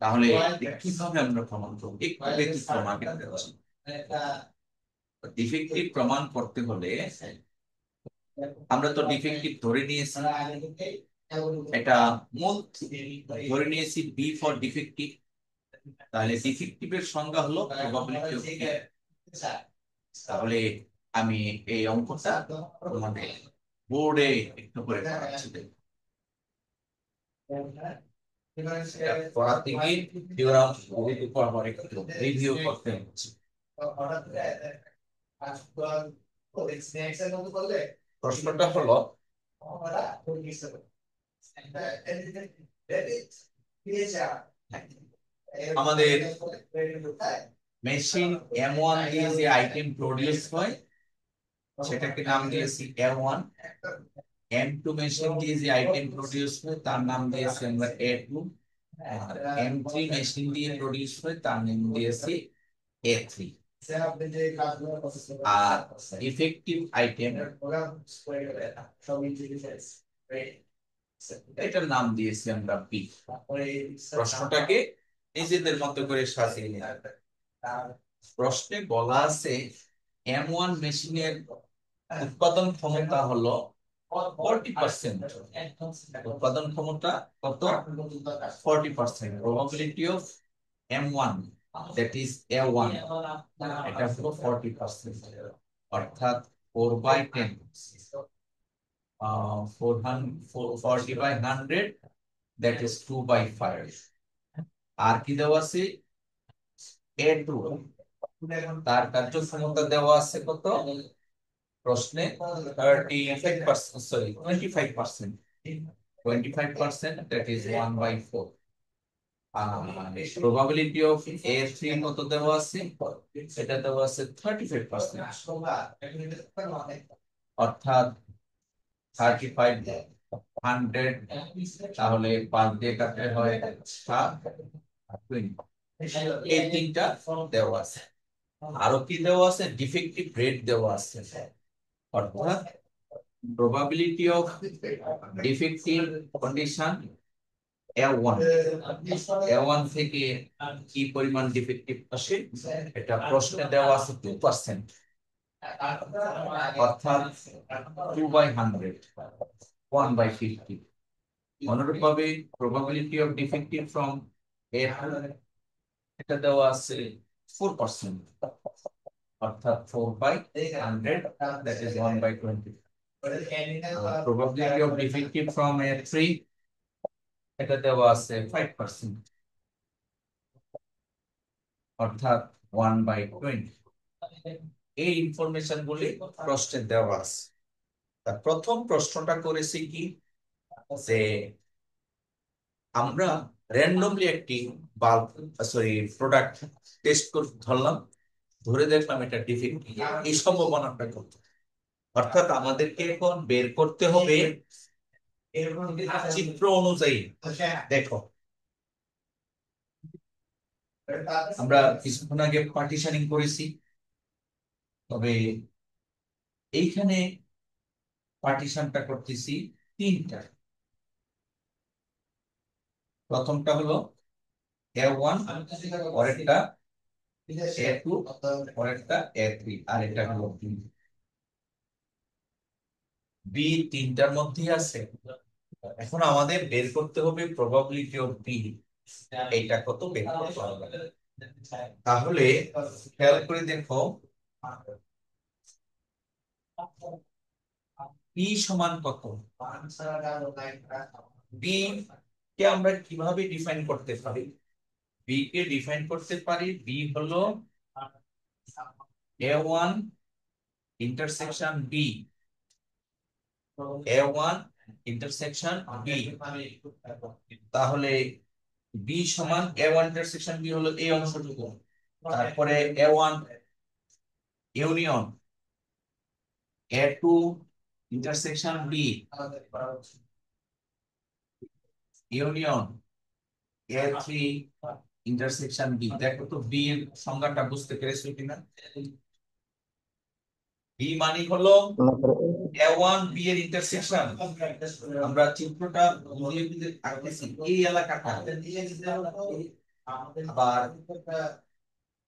Speaker 1: তাহলে কিভাবে আমরা প্রমাণ করবো? একটু ব্যতিক্রম আগে দেখাচ্ছি। ডিফেক্টিভ প্রমাণ করতে হলে আমরা তো ডিফেক্টিভ ধরে নিয়েছি, এটা মূল ধরে নিয়েছি বি ফর ডিফেক্টিভ। তাহলে ডিফেক্টিভের সংজ্ঞা হলো প্রবাবিলিটি অফ বি। তাহলে আমি এই অঙ্কটা তোমাদের বোর্ডে একটু করে করাচ্ছি। পড়াতে গিয়ে থিওরাম উপর আমার একটু রিভিউ করতে হচ্ছে। প্রশ্নটা হলো, আমাদের মেশিন M1 দিয়ে যে আইটেম প্রডিউস হয় সেটাকে নাম দিয়েছি M1। M2 মেশিন দিয়ে যে আইটেম প্রডিউস হয় তার নাম দিয়েছি আমরা A2। আর M3 মেশিন দিয়ে প্রডিউস হয় তার নাম দিয়েছি A3। আর ইফেক্টিভ আইটেম এটার নাম দিয়েছি আমরা বি। প্রশ্নটাকে নিজেদের মতো করে সাজিয়ে নিন। প্রশ্নে বলা আছে M1 মেশিনের উৎপাদন ক্ষমতা হলো 40%। উৎপাদন ক্ষমতা কত? 40%। Probability of M1 that is A1 এটা হলো 40%, অর্থাৎ 4/10, 40/100 that is 2/5। আর কি দেওয়া আছে? A2 তার কার্যক্ষমতা দেওয়া আছে কত প্রশ্নে? 35%, sorry 25%। 25% that is 1/4। Probability of A3 কত দেওয়া আছে? এটা দেওয়া আছে 35%, অর্থাৎ 35/100, তাহলে 5 দিয়ে কাটলে হয় 7 আর 20। এই তিনটা দেওয়া আছে। আরো কি দেওয়া আছে? ডিফেক্টিভ রেট দেওয়া আছে, অর্থাৎ probability of defective condition A1। A1 থেকে কি পরিমাণ ডিফেক্টিভ আসে এটা প্রশ্নে দেওয়া আছে 2%, অর্থাৎ 2/100, 1/50। অনুরূপভাবে probability of defective from A2 এটা দেওয়া আছে 4%, অর্থাৎ 4/100 that is 1/20। probability of defective from A3 এটা দেওয়া আছে 5%, অর্থাৎ 1/20। এই ইনফরমেশন গুলি প্রশ্নে দেওয়া আছে। তার প্রথম প্রশ্নটা করেছি কি, যে আমরা র্যান্ডমলি একটি বাল্ব প্রোডাক্ট টেস্ট করে ধরলাম, ধরে দেখলাম এটা ডিফেক্টিভ, এই সম্ভাবনাটা কত। অর্থাৎ আমাদেরকে এখন বের করতে হবে চিত্র অনুযায়ী। দেখো, আমরা কিছুক্ষণ আগে পার্টিশনিং করেছি, তবে এইখানে পার্টিশনটা করতেছি তিনটা। প্রথমটা হলো A1, পরেরটা A2, পরেরটা A3, আর এটা হলো B। B তিনটার মধ্যেই আছে। এখন আমাদের বের করতে হবে প্রবাবিলিটি অফ B, এইটা কত বের করতে হবে। তাহলে খেয়াল করে দেখো, B সমান কত? B কে আমরা কিভাবে ডিফাইন করতে পারি? B কে ডিফাইন করতে পারি, B হলো A1 intersection B, A1 intersection B। তাহলে B সমান A1 ইন্টারসেকশন B হলো এই অংশটুকু, তারপরে A1 union A2 intersection B union A3 intersection B. দেখো তো বি এর সংজ্ঞাটা বুঝতে পেরেছো কিনা? বি মানে হলো
Speaker 2: না স্যার।
Speaker 1: A1 বি এর ইন্টারসেকশন। আমরা চিত্রটা বুঝিয়ে বুঝিয়ে আঁকতেছি এই এলাকাটা, আবার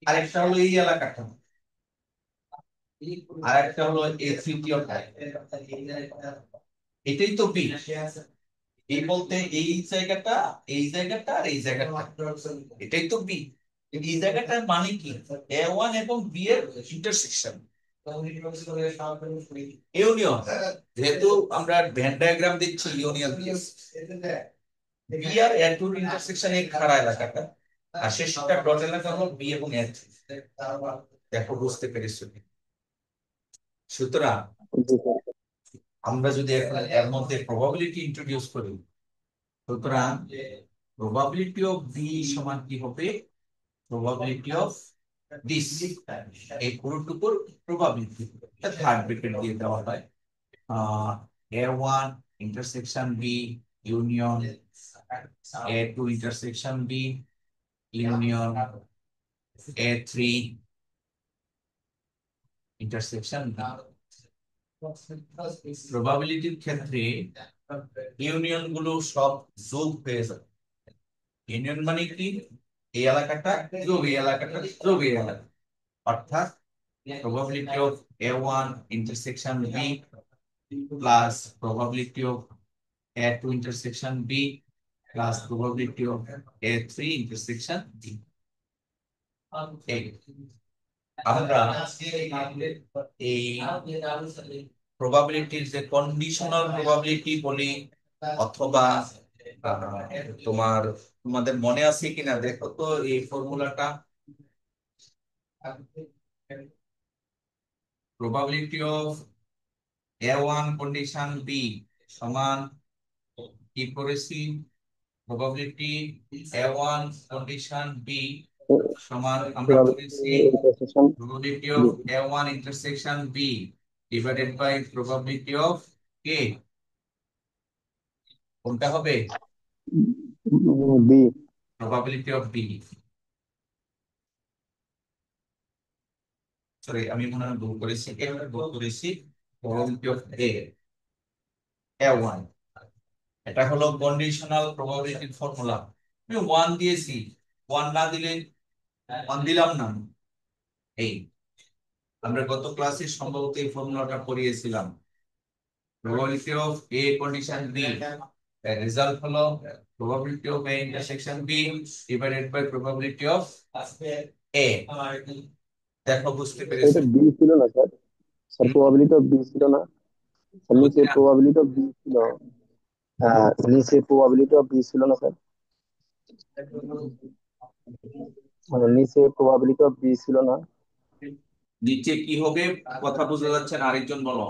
Speaker 1: আরেকটা হলো এই এলাকাটা, আরেকটা হলো এই তৃতীয়টা। এটাই তো বি। এই বলতে এই জায়গাটা, এই জায়গাটা আর এই জায়গাটা, এটাই তো বি। এই জায়গাটার মানে কি? A1 এবং বি এর ইন্টারসেকশন, ইউনিয়ন। যেহেতু আমরা ভেন ডায়াগ্রাম দিচ্ছি ইউনিয়ন দিয়ে, বি আর A2 এর ইন্টারসেকশন এই খাড়া এলাকাটা, আর শেষটা ডট এলাকা হলো বি এবং A3। দেখো বুঝতে পেরেছো কি? সুতরাং
Speaker 2: জি স্যার।
Speaker 1: আমরা যদি এখন এর মধ্যে প্রবাবিলিটি ইন্ট্রোডিউস করি, সুতরাং প্রবাবিলিটি অফ বি সমান কি হবে? প্রবাবিলিটি অফ দিস, এই পুরোটুকুর প্রবাবিলিটি থার্ড ব্র্যাকেট দিয়ে দেওয়া হয়। A1 intersection B union A2 intersection B union A3 intersection B. প্রবাবিলিটির ক্ষেত্রে ইউনিয়ন গুলো সব যোগ হয়ে যাবে। ইউনিয়ন মানে কি? এই এলাকাটা যোগ এই এলাকাটা যোগ এই এলাকা, অর্থাৎ probability of A1 intersection B plus probability of A2 intersection B plus probability of A3 intersection B। এই আমরা এই প্রবাবিলিটির যে কন্ডিশনাল প্রবাবিলিটি বলি, অথবা তোমার তোমাদের মনে আছে কিনা দেখো তো এই ফর্মুলাটা। Probability of A1 condition B সমান কি করেছি? প্রবাবিলিটি A1 কন্ডিশন বি সমান আমরা করেছি
Speaker 2: intersection
Speaker 1: probability
Speaker 2: B.
Speaker 1: of A1 intersection B divided by probability of A। কোনটা হবে?
Speaker 2: B.
Speaker 1: probability of B, sorry আমি মনে হয় ভুল করেছি, এটা ভুল করেছি। probability of A1, এটা হলো কন্ডিশনাল প্রবাবিলিটির ফর্মুলা। আমি 1 দিয়েছি, 1 না দিলে 1 দিলাম না। এই আমরা গত ক্লাসে সম্ভবত এই ফর্মুলাটা পড়িয়েছিলাম। probability of A condition B, result হলো probability of A intersection B divided by probability of A। দেখো বুঝতে
Speaker 2: স্যার
Speaker 1: পেরেছো?
Speaker 2: এটা বি ছিল না স্যার। স্যার
Speaker 1: হুম,
Speaker 2: প্রবাবিলিটি অফ বি ছিল না স্যার, নিচে
Speaker 1: বুঝলাম।
Speaker 2: প্রবাবিলিটি অফ বি ছিল। নিচে প্রবাবিলিটি অফ বি ছিল না স্যার, মানে নিচে প্রবাবিলিটি অফ বি ছিল না।
Speaker 1: নিচে কি হবে কথা বোঝা যাচ্ছে না, আরেকজন বলো।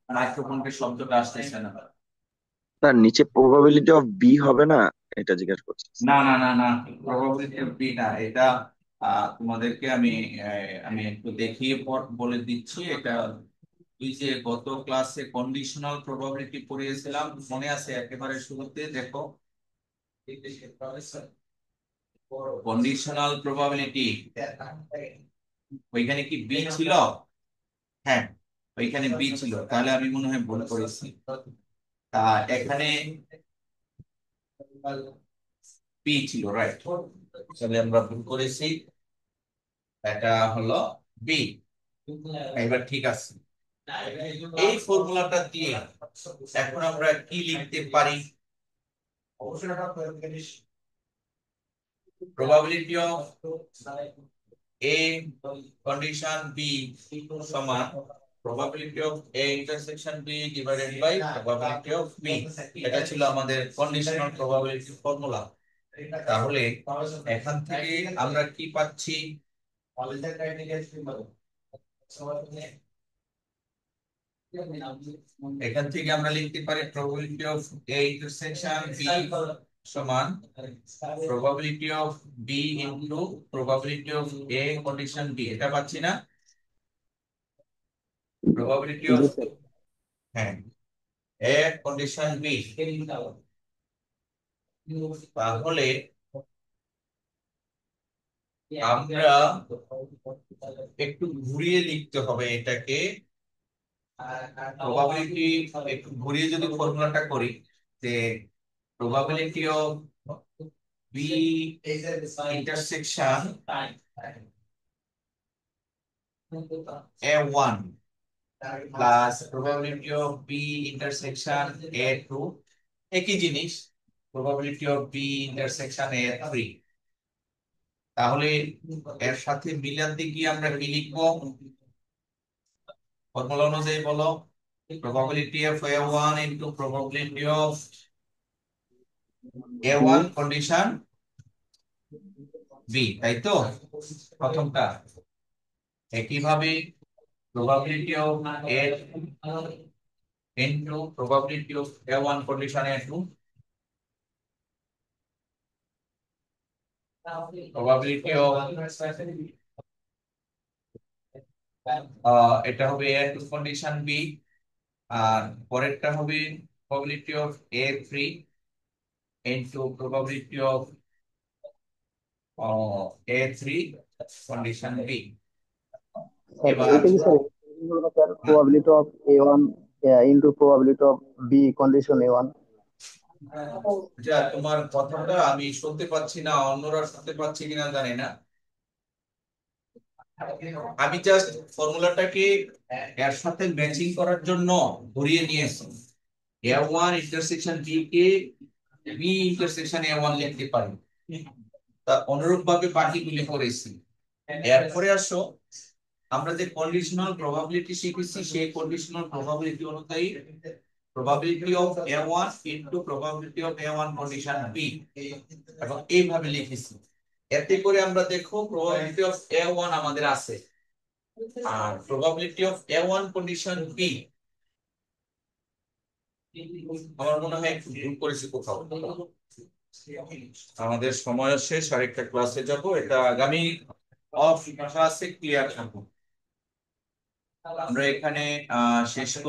Speaker 1: মাইক্রোফোনের শব্দটা আসতেছে না।
Speaker 3: স্যার নিচে প্রবাবিলিটি অফ বি হবে না, এটা জিজ্ঞাসা করছি।
Speaker 1: না না না না, প্রবাবিলিটি অফ বি না এটা। তোমাদেরকে আমি একটু দেখিয়ে পর বলে দিচ্ছি এটা। তুই যে গত ক্লাসে কন্ডিশনাল প্রবাবিলিটি পড়িয়েছিলাম মনে আছে? একেবারে শুরুতে দেখো কন্ডিশনাল প্রবাবিলিটি, ওইখানে কি বি ছিল? হ্যাঁ, ওইখানে বি ছিল, তাহলে আমি মনে হয় ভুল করেছি। তা এখানে বি ছিল, রাইট। তাহলে আমরা ভুল করেছি, এটা হলো বি। এবার ঠিক আছে, এই ফর্মুলাটা দিয়ে এখন আমরা কি লিখতে পারি? Probability of A condition B সমান probability of A intersection B divided by probability of B। এটা ছিল আমাদের কন্ডিশনাল প্রবাবিলিটি ফর্মুলা। তাহলে এখান থেকে আমরা কি পাচ্ছি? এখান থেকে আমরা লিখতে পারি probability of A intersection B সমান probability of B into probability of A condition B, এটা পাচ্ছি না? probability of
Speaker 2: G sir.
Speaker 1: হ্যাঁ A condition B, তাহলে আমরা একটু ঘুরিয়ে লিখতে হবে এটাকে। প্রবাবিলিটি একটু ঘুরিয়ে যদি ফর্মুলাটা করি, যে probability of B intersection A1 plus probability of B intersection A2, একই জিনিস probability of B intersection A3। তাহলে এর সাথে মিলাতে গিয়ে আমরা কি লিখবো? ফর্মুলা অনুযায়ী বলো। probability of A1 into probability of A1 condition B, তাই তো প্রথমটা। একইভাবে probability of A into probability of A1 condition A2, probability of এটা হবে A2 condition B, আর পরেরটা হবে probability of A3 into probability of A3 condition B।
Speaker 2: Sir
Speaker 1: এবার
Speaker 2: এটা কি sir sir probability of A1 into probability of B condition A1?
Speaker 1: যা তোমার কথাটা আমি শুনতে পাচ্ছি না, অন্যরা শুনতে পাচ্ছি কিনা জানি না। আমি জাস্ট ফর্মুলাটাকে এর সাথে ম্যাচিং করার জন্য ঘুরিয়ে নিয়েছি। A1 ইন্টারসেকশন B কে B ইন্টারসেকশন A1 লিখতে পারি, তা অনুরূপ ভাবে বাকিগুলি করেছি। এরপরে আসো, আমরা যে কন্ডিশনাল প্রবাবিলিটি শিখেছি সেই কন্ডিশনাল প্রবাবিলিটি অনুযায়ী probability of A1 into probability of A1 condition B, এবং এইভাবে লিখেছি। এতে করে আমরা দেখো probability of A1 আমাদের আছে, আর probability of A1 condition B আমার মনে হয় একটু ভুল করেছি কোথাও। আমাদের সময় শেষ, আরেকটা ক্লাসে যাব, এটা আগামী অফ ক্লাসে ক্লিয়ার থাকবো। আমরা এখানে শেষ